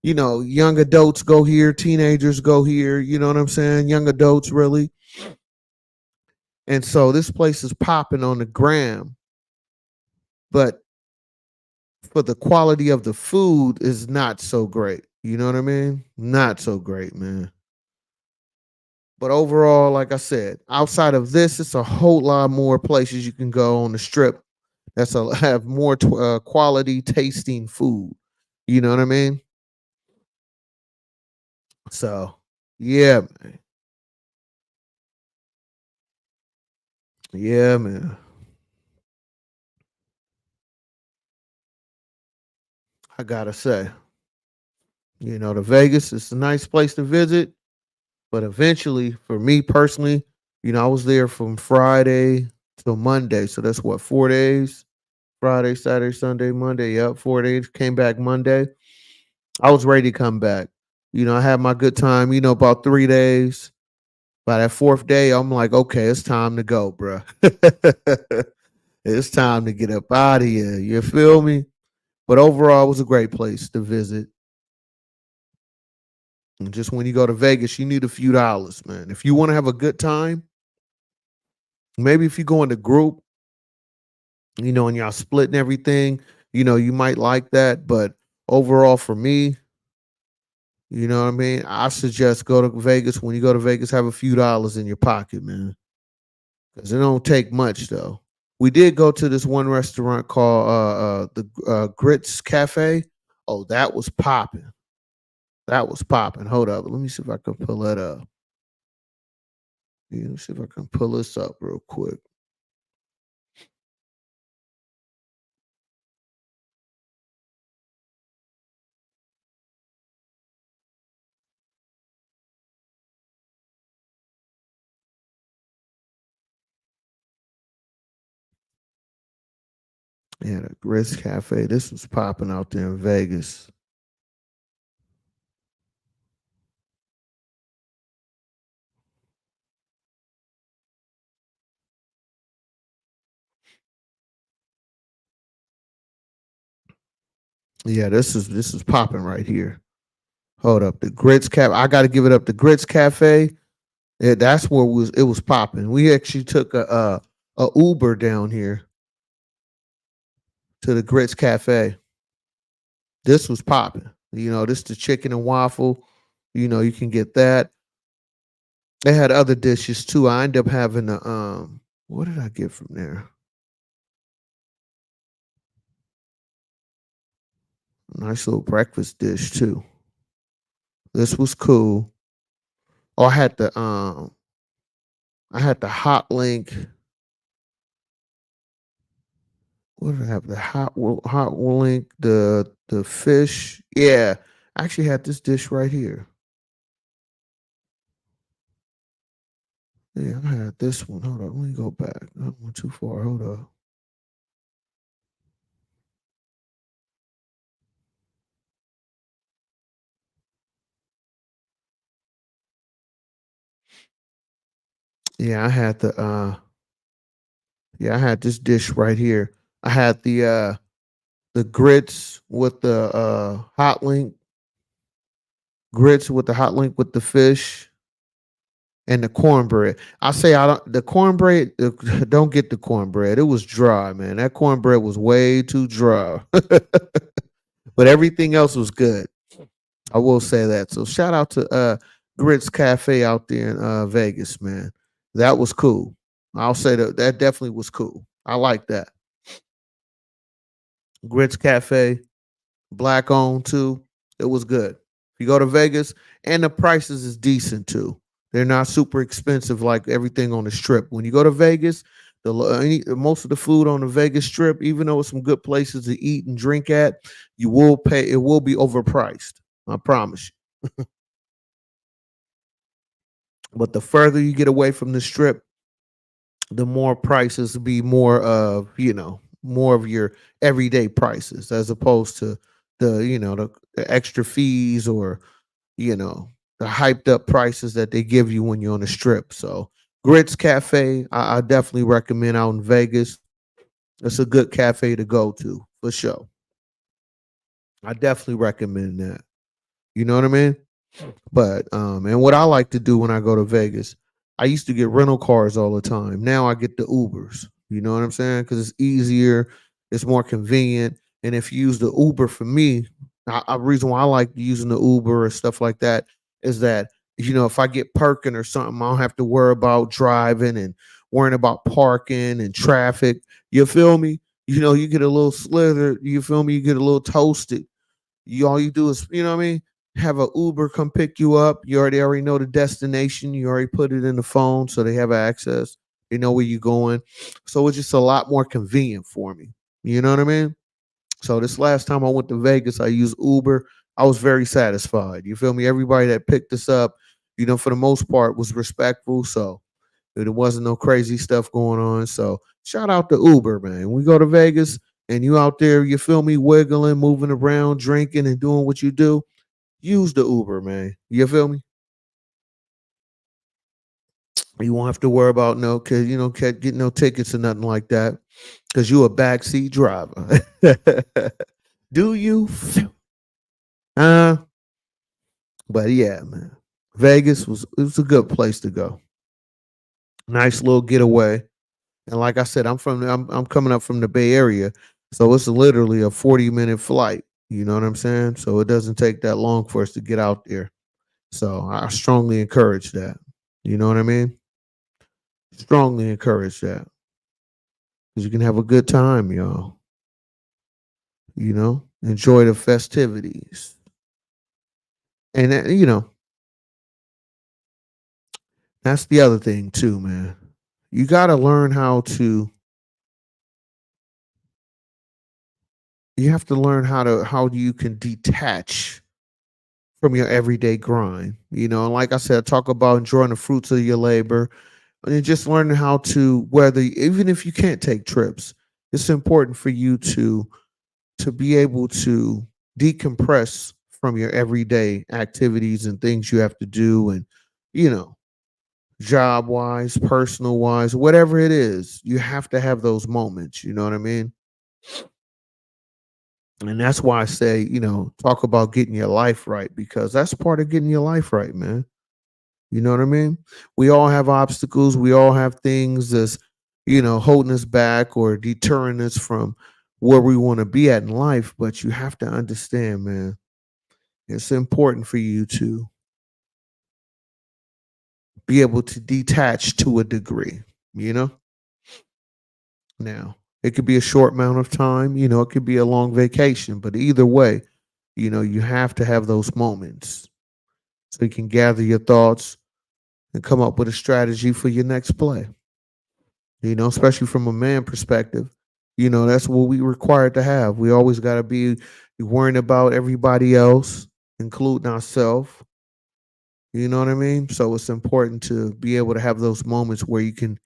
young adults go here, teenagers go here, you know what I'm saying? Young adults really. And so this place is popping on the gram, but for the quality of the food is not so great. You know what I mean? Not so great, man. But overall, like I said, outside of this, it's a whole lot more places you can go on the strip have more quality tasting food. You know what I mean? So, yeah, man. Yeah, man. I gotta say, the Vegas is a nice place to visit, but eventually, for me personally, I was there from Friday till Monday, so that's what 4 days. Friday, Saturday, Sunday, Monday. Yep, 4 days. Came back Monday. I was ready to come back. I had my good time. About 3 days. By that fourth day, I'm like, okay, it's time to go, bro. It's time to get up out of here. You feel me? But overall, it was a great place to visit. And just when you go to Vegas, you need a few dollars, man. If you want to have a good time, maybe if you go in the group, and y'all splitting everything, you might like that. But overall, for me, you know what I mean? I suggest go to Vegas. When you go to Vegas, have a few dollars in your pocket, man. Because it don't take much, though. We did go to this one restaurant called the Grits Cafe. Oh, that was popping. That was popping. Hold up. Let me see if I can pull that up. Yeah, let me see if I can pull this up real quick. Yeah, the Grits Cafe. This was popping out there in Vegas. Yeah, this is popping right here. Hold up, the Grits Cafe. I got to give it up. The Grits Cafe. Yeah, that's where it was popping. We actually took a Uber down here to the Grits Cafe. This was popping. This the chicken and waffle. You can get that. They had other dishes too. I ended up having a what did I get from there? Nice little breakfast dish too. This was cool. Oh, I had the hot link what did I have? The hot link, the fish. Yeah, I actually had this dish right here. Yeah, I had this one. Hold on, let me go back. I went too far. Hold on. Yeah, I had I had this dish right here. I had the grits with the hot link with the fish and the cornbread. I say I don't the cornbread. Don't get the cornbread. It was dry, man. That cornbread was way too dry. But everything else was good. I will say that. So shout out to Grits Cafe out there in Vegas, man. That was cool. I'll say that definitely was cool. I like that. Grits Cafe, black owned too. It was good. If you go to Vegas, and the prices is decent too. They're not super expensive like everything on the strip. When you go to Vegas, most of the food on the Vegas strip, even though it's some good places to eat and drink at, you will pay. It will be overpriced. I promise you. But the further you get away from the strip, the more prices be more of more of your everyday prices as opposed to the extra fees or you know the hyped up prices that they give you when you're on the strip. So Grits Cafe, I definitely recommend out in Vegas. It's a good cafe to go to for sure. I definitely recommend that. You know what I mean? But and what I like to do when I go to Vegas, I used to get rental cars all the time. Now I get the Ubers. You know what I'm saying? Because it's easier, it's more convenient. And if you use the Uber for me, a reason why I like using the Uber or stuff like that is that if I get parking or something, I don't have to worry about driving and worrying about parking and traffic. You feel me? You get a little slither. You feel me? You get a little toasted. All you do is, you know what I mean? Have a Uber come pick you up. You already know the destination. You already put it in the phone, so they have access. They know where you're going. So it's just a lot more convenient for me. You know what I mean? So this last time I went to Vegas, I used Uber. I was very satisfied. You feel me? Everybody that picked us up, for the most part, was respectful. So there wasn't no crazy stuff going on. So shout out to Uber, man. We go to Vegas and you out there, you feel me, wiggling, moving around, drinking, and doing what you do. Use the Uber, man. You feel me? You won't have to worry about no, cause can't get no tickets or nothing like that, cause you a backseat driver. Do you? Uh, but yeah, man. Vegas was a good place to go. Nice little getaway. And like I said, I'm coming up from the Bay Area, so it's literally a 40-minute flight. You know what I'm saying? So it doesn't take that long for us to get out there. So I strongly encourage that. You know what I mean? Strongly encourage that because you can have a good time, y'all. Enjoy the festivities, and that's the other thing too, man. You got to learn how to. You have to learn how you can detach from your everyday grind. And like I said, talk about enjoying the fruits of your labor and just learning how to whether even if you can't take trips, it's important for you to be able to decompress from your everyday activities and things you have to do and you know job wise, personal wise, whatever it is, you have to have those moments, you know what I mean? And that's why I say, talk about getting your life right because that's part of getting your life right, man. You know what I mean? We all have obstacles. We all have things that's, holding us back or deterring us from where we want to be at in life. But you have to understand, man, it's important for you to be able to detach to a degree, you know? Now, it could be a short amount of time, it could be a long vacation, but either way, you have to have those moments so you can gather your thoughts and come up with a strategy for your next play. Especially from a man perspective. That's what we required to have. We always got to be worrying about everybody else, including ourselves. You know what I mean? So it's important to be able to have those moments where you can,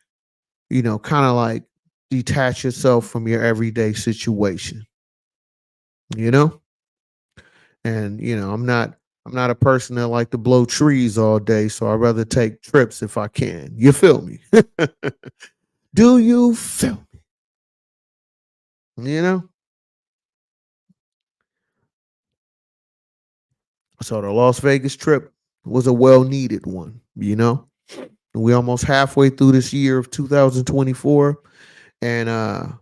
kind of like detach yourself from your everyday situation, you know? And, I'm not a person that like to blow trees all day, so I'd rather take trips if I can. You feel me? Do you feel me? So the Las Vegas trip was a well needed one. We almost halfway through this year of 2024, and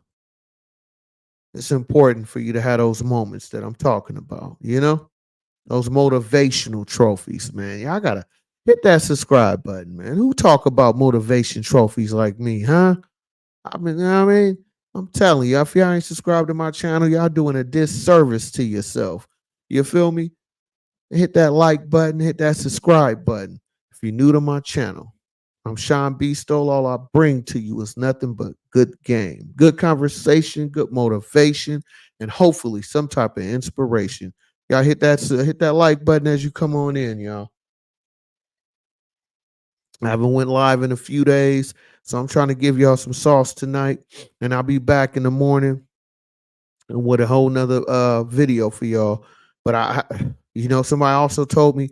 it's important for you to have those moments that I'm talking about. Those motivational trophies, man. Y'all gotta hit that subscribe button, man. Who talk about motivation trophies like me, huh? I mean, I'm telling you, if y'all ain't subscribed to my channel, y'all doing a disservice to yourself. You feel me? Hit that like button, hit that subscribe button. If you're new to my channel, I'm Shawn Beastolla. All I bring to you is nothing but good game, good conversation, good motivation, and hopefully some type of inspiration. Y'all hit that like button as you come on in, y'all. I haven't went live in a few days, so I'm trying to give y'all some sauce tonight, and I'll be back in the morning and with a whole nother video for y'all. But somebody also told me,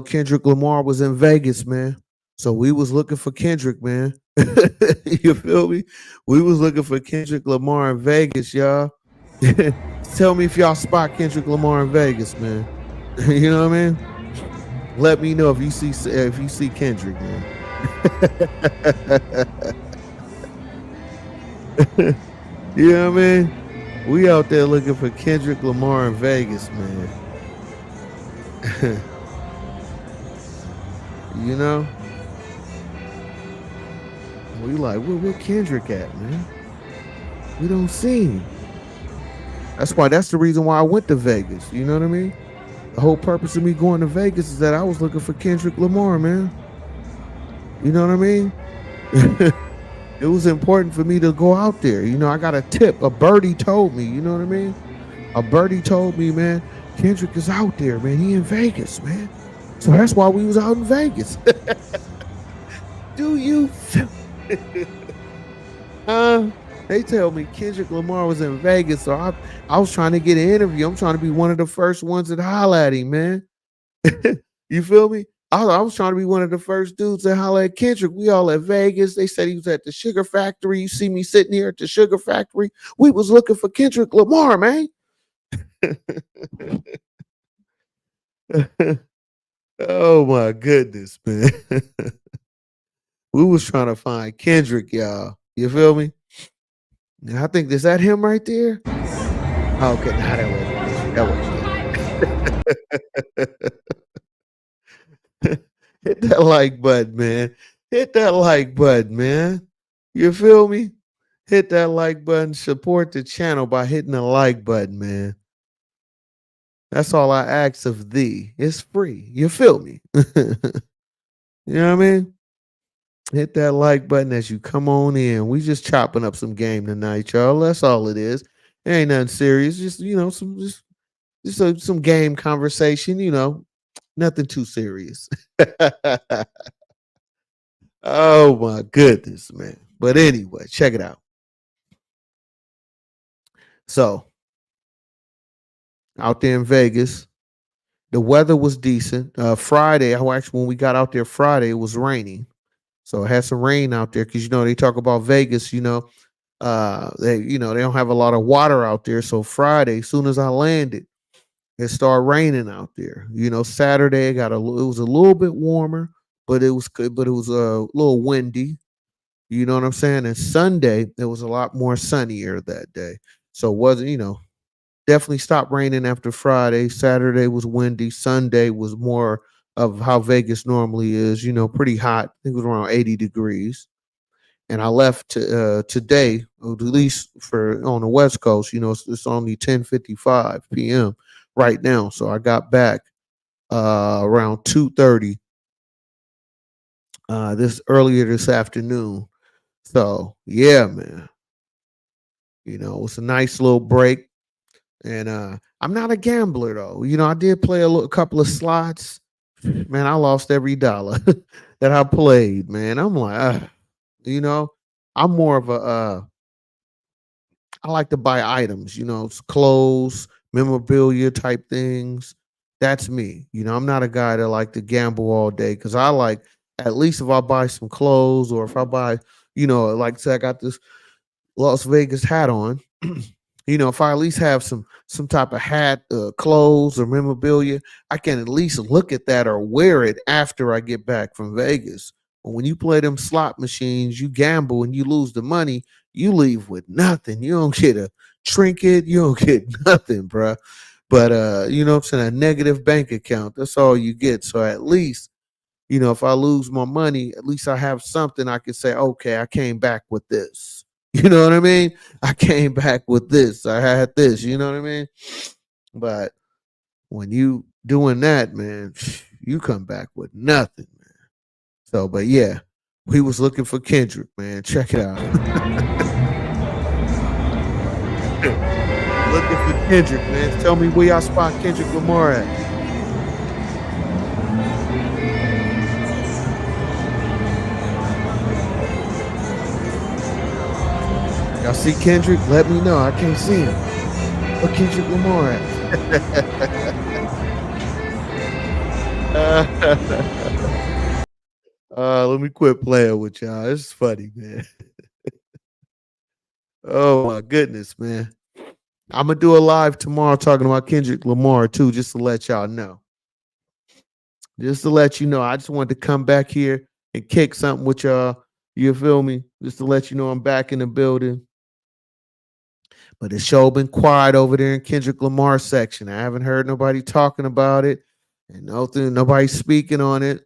Kendrick Lamar was in Vegas, man. So we was looking for Kendrick, man. You feel me? We was looking for Kendrick Lamar in Vegas, y'all. Tell me if y'all spot Kendrick Lamar in Vegas, man. You know what I mean? Let me know if you see Kendrick, man. You know what I mean? We out there looking for Kendrick Lamar in Vegas, man. you know, we like, where Kendrick at, man? We don't see him. That's the reason why I went to Vegas. You know what I mean? The whole purpose of me going to Vegas is that I was looking for Kendrick Lamar, man. You know what I mean? It was important for me to go out there. I got a tip. A birdie told me, you know what I mean? A birdie told me, man, Kendrick is out there, man. He in Vegas, man. So that's why we was out in Vegas. Do you feel they tell me Kendrick Lamar was in Vegas, so I was trying to get an interview. I'm trying to be one of the first ones that holler at him, man. You feel me? I was trying to be one of the first dudes that holler at Kendrick. We all at Vegas. They said he was at the Sugar Factory. You see me sitting here at the Sugar Factory. We was looking for Kendrick Lamar, man. Oh my goodness, man. We was trying to find Kendrick, y'all. You feel me? And I think is that him right there? Okay, nah, that wasn't Kendrick. That wasn't Kendrick. Hit that like button, man. Hit that like button, man. You feel me? Hit that like button. Support the channel by hitting the like button, man. That's all I ask of thee. It's free. You feel me? You know what I mean? Hit that like button as you come on in. We just chopping up some game tonight, y'all. That's all it is. It ain't nothing serious. Just some game conversation. Nothing too serious. Oh my goodness, man. But anyway, check it out. So out there in Vegas, the weather was decent. Friday, actually when we got out there Friday, it was raining. So it had some rain out there because they talk about Vegas, they don't have a lot of water out there. So Friday, as soon as I landed, it started raining out there. Saturday it was a little bit warmer, but it was good, but it was a little windy. You know what I'm saying? And Sunday it was a lot more sunnier that day. So it wasn't, definitely stopped raining after Friday. Saturday was windy. Sunday was more of how Vegas normally is, pretty hot. I think it was around 80 degrees. And I left today, or at least for on the West Coast. It's only 10:55 p.m. right now. So I got back around 2:30 this afternoon. So yeah, man. It's a nice little break. And I'm not a gambler though. I did play a couple of slots. Man, I lost every dollar that I played. Man, I'm like, you know, I'm more of a I like to buy items, clothes, memorabilia type things. That's me. I'm not a guy that like to gamble all day because I like at least if I buy some clothes or if I buy, like say I got this Las Vegas hat on. If I at least have some type of hat, clothes, or memorabilia, I can at least look at that or wear it after I get back from Vegas. But when you play them slot machines, you gamble and you lose the money, you leave with nothing. You don't get a trinket, you don't get nothing, bruh. But what I'm saying, a negative bank account. That's all you get. So at least if I lose my money, at least I have something I can say, okay, I came back with this. You know what I mean? I came back with this. I had this, you know what I mean? But when you doing that, man, you come back with nothing, man. So, but yeah, we was looking for Kendrick, man. Check it out. Looking for Kendrick, man. Tell me where y'all spot Kendrick Lamar at. Y'all see Kendrick? Let me know. I can't see him. Where Kendrick Lamar at? Let me quit playing with y'all. It's funny, man. Oh my goodness, man. I'm gonna do a live tomorrow talking about Kendrick Lamar too, just to let y'all know. Just to let you know, I just wanted to come back here and kick something with y'all. You feel me? Just to let you know I'm back in the building. But the show been quiet over there in Kendrick Lamar section. I haven't heard nobody talking about it, and nobody speaking on it.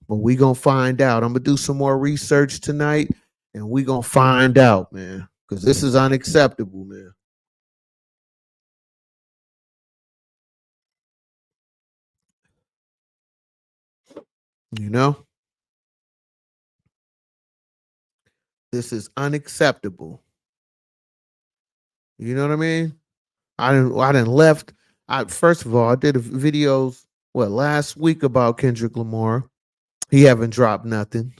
But we gonna find out. I'm gonna do some more research tonight, and we gonna find out, man. Because this is unacceptable, man. You know, this is unacceptable. You know what I mean? I didn't left. I first of all, I did videos last week about Kendrick Lamar. He haven't dropped nothing.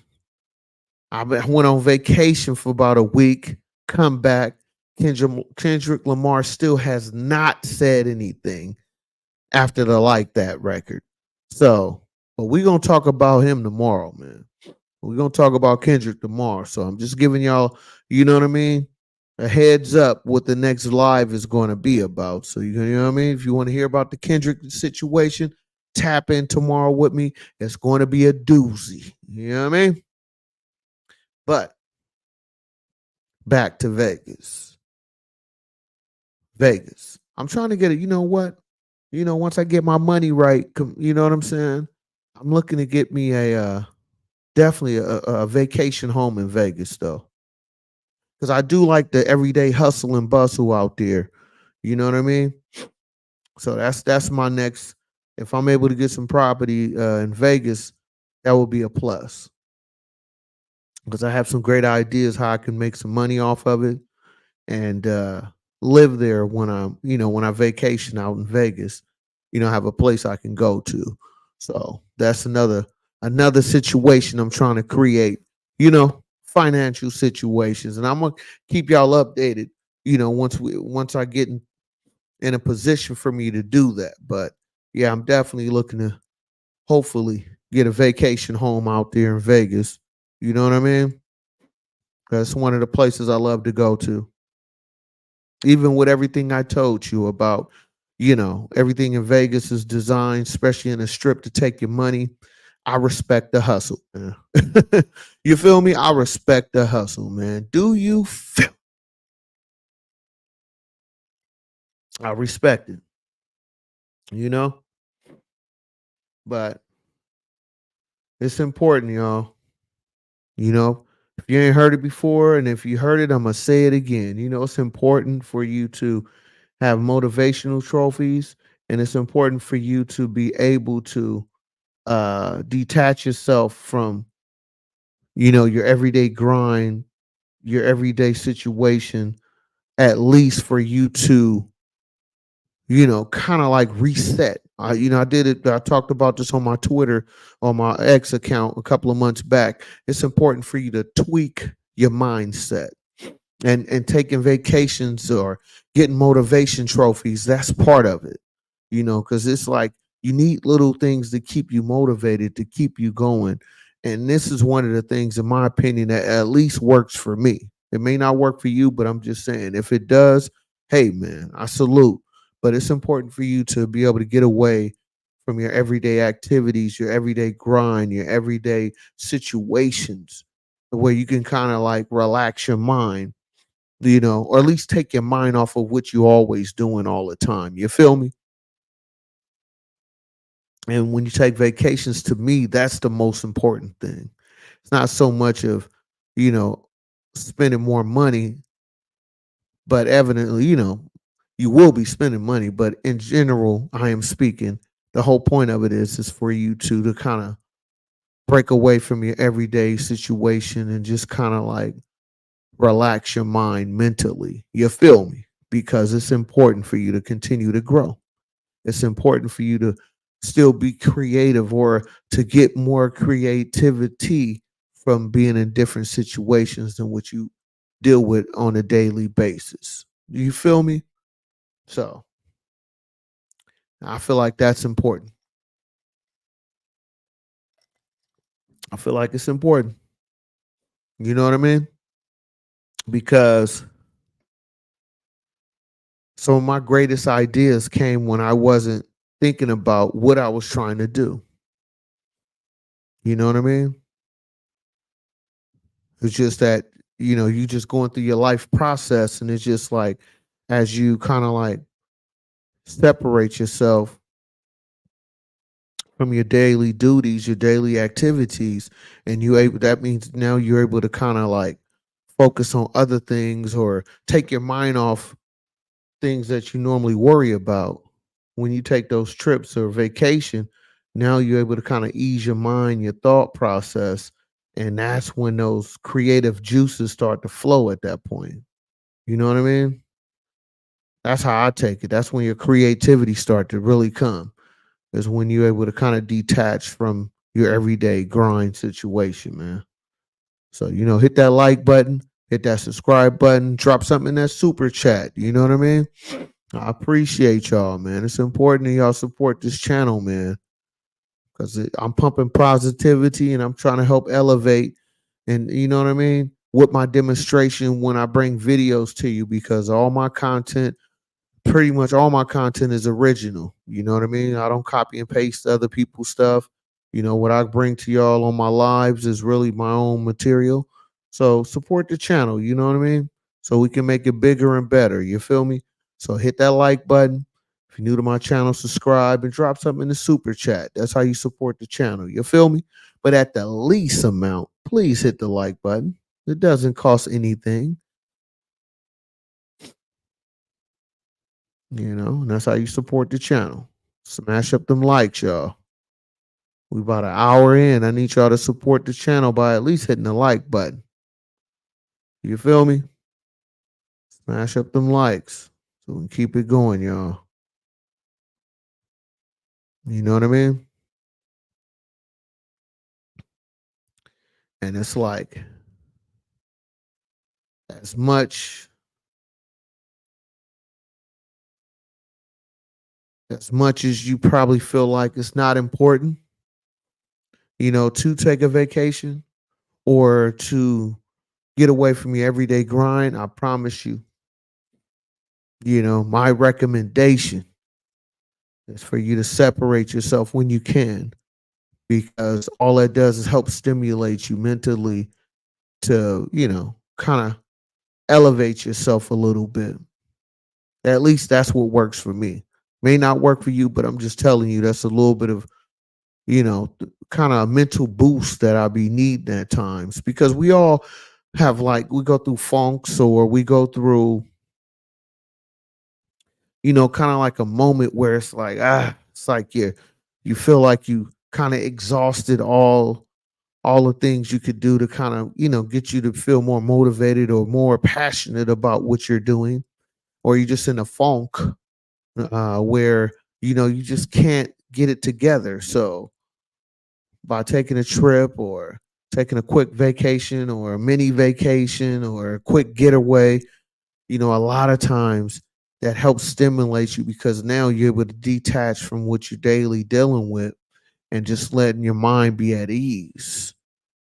Went on vacation for about a week. Come back. Kendrick Lamar still has not said anything after the Like That record. So, but we're gonna talk about him tomorrow, man. We're gonna talk about Kendrick tomorrow. So I'm just giving y'all, you know what I mean, a heads up what the next live is going to be about. So you know what I mean. If you want to hear about the Kendrick situation, tap in tomorrow with me. It's going to be a doozy. You know what I mean. But back to Vegas. Vegas. I'm trying to get it. You know what? Once I get my money right, you know what I'm saying. I'm looking to get me a definitely a vacation home in Vegas though, because I do like the everyday hustle and bustle out there. You know what I mean? So that's my next. If I'm able to get some property in Vegas, that would be a plus because I have some great ideas how I can make some money off of it and live there when when I vacation out in Vegas. Have a place I can go to. So that's another situation I'm trying to create. Financial situations, and I'm gonna keep y'all updated. Once I get in a position for me to do that. But yeah, I'm definitely looking to hopefully get a vacation home out there in Vegas. You know what I mean? That's one of the places I love to go to. Even with everything I told you about, everything in Vegas is designed, especially in a strip, to take your money. I respect the hustle, man. You feel me? I respect the hustle, man. Do you feel? I respect it, you know, but it's important, y'all. You know, if you ain't heard it before, and if you heard it, I'm gonna say it again. It's important for you to have motivational trophies, and it's important for you to be able to detach yourself from your everyday grind, your everyday situation at least for you to, kind of like reset. I did it. I talked about this on my Twitter, on my X account a couple of months back. It's important for you to tweak your mindset, and taking vacations or getting motivation trophies. That's part of it, because it's like you need little things to keep you motivated, to keep you going. And this is one of the things, in my opinion, that at least works for me. It may not work for you, but I'm just saying, if it does, hey, man, I salute. But it's important for you to be able to get away from your everyday activities, your everyday grind, your everyday situations, where you can kind of like relax your mind, or at least take your mind off of what you're always doing all the time. You feel me? And when you take vacations, to me, that's the most important thing. It's not so much of, you know, spending more money, but evidently, you will be spending money. But in general, I am speaking, the whole point of it is for you to kind of break away from your everyday situation and just kind of like relax your mind mentally. You feel me? Because it's important for you to continue to grow. It's important for you to still be creative, or to get more creativity from being in different situations than what you deal with on a daily basis. Do you feel me? So I feel like that's important. I feel like it's important. You know what I mean? Because some of my greatest ideas came when I wasn't thinking about what I was trying to do. You know what I mean? It's just that, you just going through your life process, and it's just like, as you kind of like separate yourself from your daily duties, your daily activities, and that means now you're able to kind of like focus on other things, or take your mind off things that you normally worry about. When you take those trips or vacation, now you're able to kind of ease your mind, your thought process, and that's when those creative juices start to flow at that point. You know what I mean? That's how I take it. That's when your creativity start to really come. Is when you're able to kind of detach from your everyday grind situation, man. So, hit that like button, hit that subscribe button, drop something in that super chat. You know what I mean? I appreciate y'all, man. It's important that y'all support this channel, man, because I'm pumping positivity and I'm trying to help elevate. And you know what I mean? With my demonstration, when I bring videos to you, because all my content, pretty much all my content, is original. You know what I mean? I don't copy and paste other people's stuff. What I bring to y'all on my lives is really my own material. So support the channel, you know what I mean? So we can make it bigger and better. You feel me? So hit that like button. If you're new to my channel, subscribe and drop something in the super chat. That's how you support the channel. You feel me? But at the least amount, please hit the like button. It doesn't cost anything. And that's how you support the channel. Smash up them likes, y'all. We about an hour in. I need y'all to support the channel by at least hitting the like button. You feel me? Smash up them likes so we can keep it going, y'all. You know what I mean? And it's like, as much as you probably feel like it's not important, to take a vacation or to get away from your everyday grind, I promise you, my recommendation is for you to separate yourself when you can, because all that does is help stimulate you mentally to, kind of elevate yourself a little bit. At least that's what works for me. May not work for you, but I'm just telling you that's a little bit of, kind of a mental boost that I be needing at times, because we all have, like, we go through funks, or we go through, kind of like a moment where it's like, it's like you feel like you kind of exhausted all the things you could do to kind of, get you to feel more motivated or more passionate about what you're doing. or you're just in a funk where you just can't get it together. So by taking a trip or taking a quick vacation or a mini vacation or a quick getaway, a lot of times that helps stimulate you because now you're able to detach from what you're daily dealing with and just letting your mind be at ease.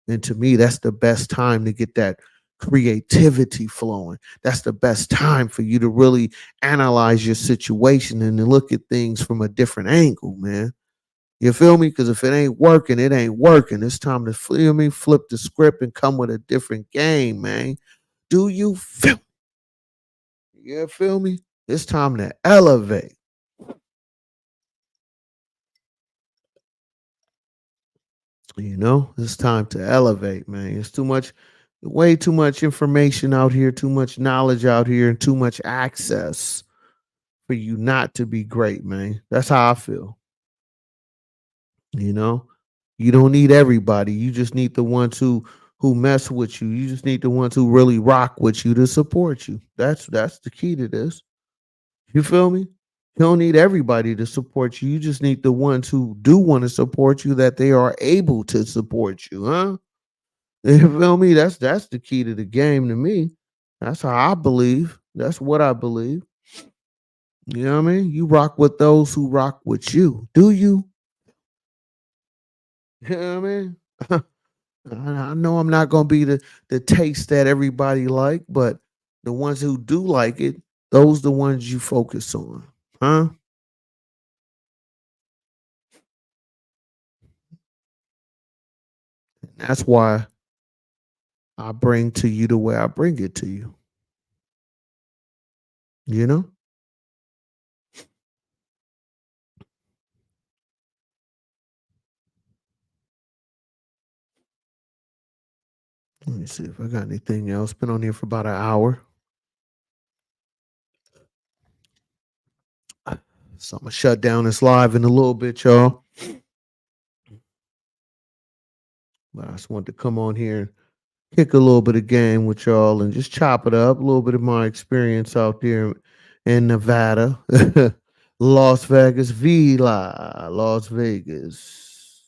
And to me, that's the best time to get that creativity flowing. That's the best time for you to really analyze your situation and to look at things from a different angle, man. You feel me? Because if it ain't working, it ain't working. It's time to feel me, flip the script and come with a different game, man. Do you feel? You feel me? It's time to elevate. It's time to elevate, man. It's too much, way too much information out here, too much knowledge out here, and too much access for you not to be great, man. That's how I feel. You know, you don't need everybody. You just need the ones who mess with you. You just need the ones who really rock with you to support you. That's the key to this. You feel me? You don't need everybody to support you. You just need the ones who do want to support you that they are able to support you, huh? You feel me? That's the key to the game to me. That's how I believe. That's what I believe. You know what I mean? You rock with those who rock with you. Do you? You know what I mean? I know I'm not gonna be the taste that everybody like, but the ones who do like it, those the ones you focus on. Huh? That's why I bring to you the way I bring it to you. You know? Let me see if I got anything else. Been on here for about an hour. So I'm gonna shut down this live in a little bit, y'all. But I just wanted to come on here and kick a little bit of game with y'all and just chop it up. A little bit of my experience out there in Nevada, Las Vegas, Villa, Las Vegas.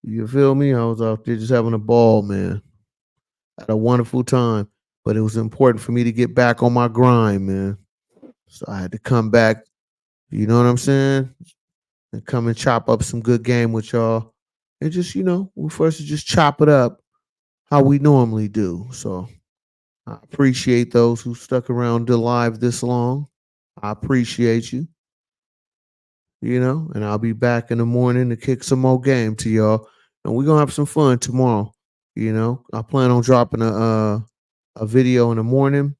You feel me? I was out there just having a ball, man. Had a wonderful time. But it was important for me to get back on my grind, man. So I had to come back, you know what I'm saying? And come and chop up some good game with y'all. And just, we first to just chop it up how we normally do. So I appreciate those who stuck around to live this long. I appreciate you, and I'll be back in the morning to kick some more game to y'all. And we're gonna have some fun tomorrow. I plan on dropping a video in the morning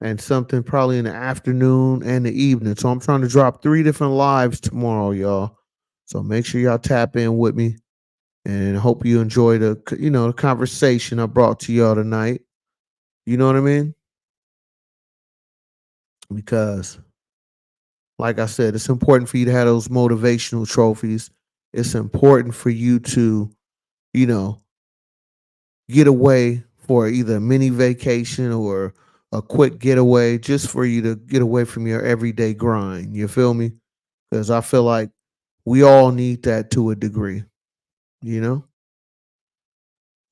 and something probably in the afternoon and the evening. So I'm trying to drop 3 different lives tomorrow, y'all. So make sure y'all tap in with me and hope you enjoy the conversation I brought to y'all tonight. You know what I mean? Because like I said, it's important for you to have those motivational trophies. It's important for you to, you know, get away for either a mini vacation or a quick getaway, just for you to get away from your everyday grind. You feel me? Because I feel like we all need that to a degree, you know?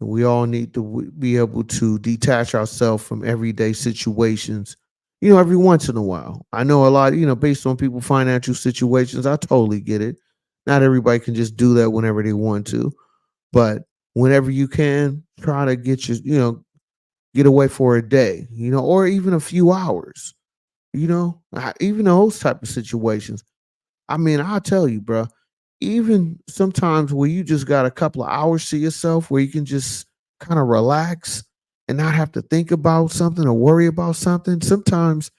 We all need to be able to detach ourselves from everyday situations, every once in a while. I know a lot, based on people's financial situations, I totally get it. Not everybody can just do that whenever they want to, but whenever you can, try to get away for a day, or even a few hours, even those type of situations. I mean, I'll tell you, bro, even sometimes where you just got a couple of hours to yourself where you can just kind of relax and not have to think about something or worry about something, sometimes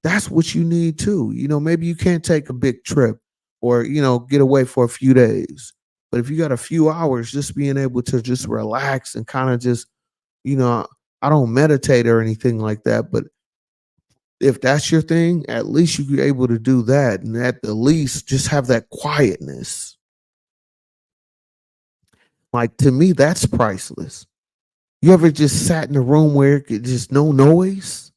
that's what you need too. Maybe you can't take a big trip or, get away for a few days. But if you got a few hours, just being able to just relax and kind of just, you know, I don't meditate or anything like that, but if that's your thing, at least you're able to do that. And at the least, just have that quietness. Like to me, that's priceless. You ever just sat in a room where it just no noise?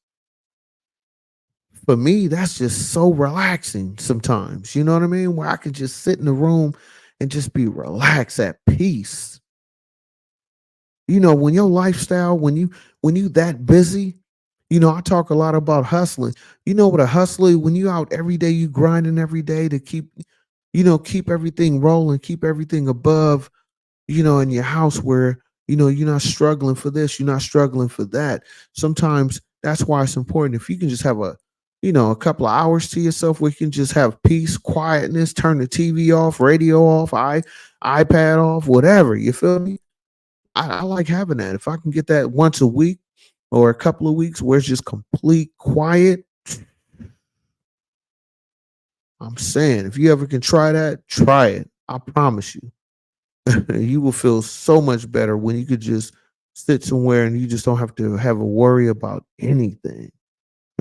For me, that's just so relaxing sometimes. You know what I mean? Where I can just sit in the room and just be relaxed at peace. When your lifestyle, when you that busy, I talk a lot about hustling. What a hustler, when you out every day, you grinding every day to keep everything rolling, keep everything above, in your house where, you're not struggling for this, you're not struggling for that. Sometimes that's why it's important. If you can just have a couple of hours to yourself where you can just have peace, quietness, turn the TV off, radio off, iPad off, whatever. You feel me? I like having that. If I can get that once a week or a couple of weeks where it's just complete quiet, I'm saying if you ever can try that, try it. I promise you. You will feel so much better when you could just sit somewhere and you just don't have to have a worry about anything.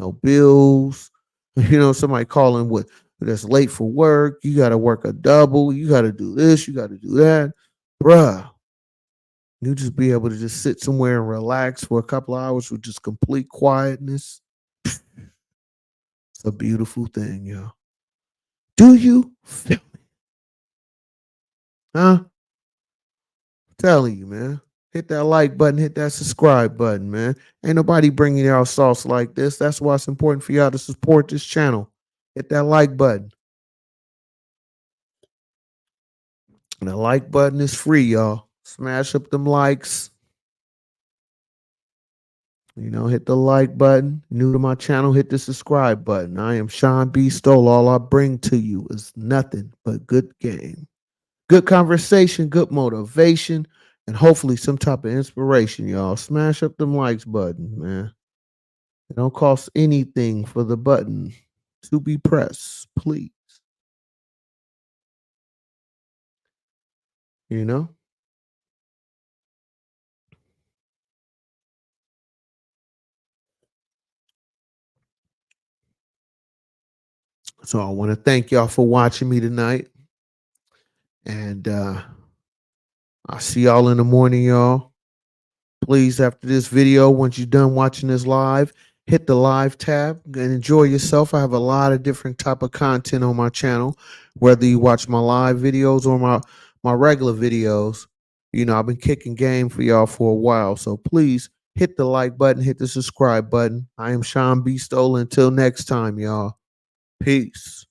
No bills, somebody calling what that's late for work. You got to work a double. You got to do this. You got to do that. Bruh, you just be able to just sit somewhere and relax for a couple of hours with just complete quietness. It's a beautiful thing, yo. Do you feel me? Huh? Telling you, man. Hit that like button, hit that subscribe button, man. Ain't nobody bringing y'all sauce like this. That's why it's important for y'all to support this channel. Hit that like button. And the like button is free, y'all. Smash up them likes. Hit the like button. New to my channel, hit the subscribe button. I am Shawn Beastolla. All I bring to you is nothing but good game. Good conversation, good motivation, and hopefully some type of inspiration, y'all. Smash up them likes button, man. It don't cost anything for the button to be pressed, please. You know? So I want to thank y'all for watching me tonight. And I'll see y'all in the morning, y'all. Please, after this video, once you're done watching this live, hit the live tab and enjoy yourself. I have a lot of different type of content on my channel, whether you watch my live videos or my regular videos. I've been kicking game for y'all for a while, so please hit the like button, hit the subscribe button. I am Shawn Beastolla. Until next time, y'all. Peace.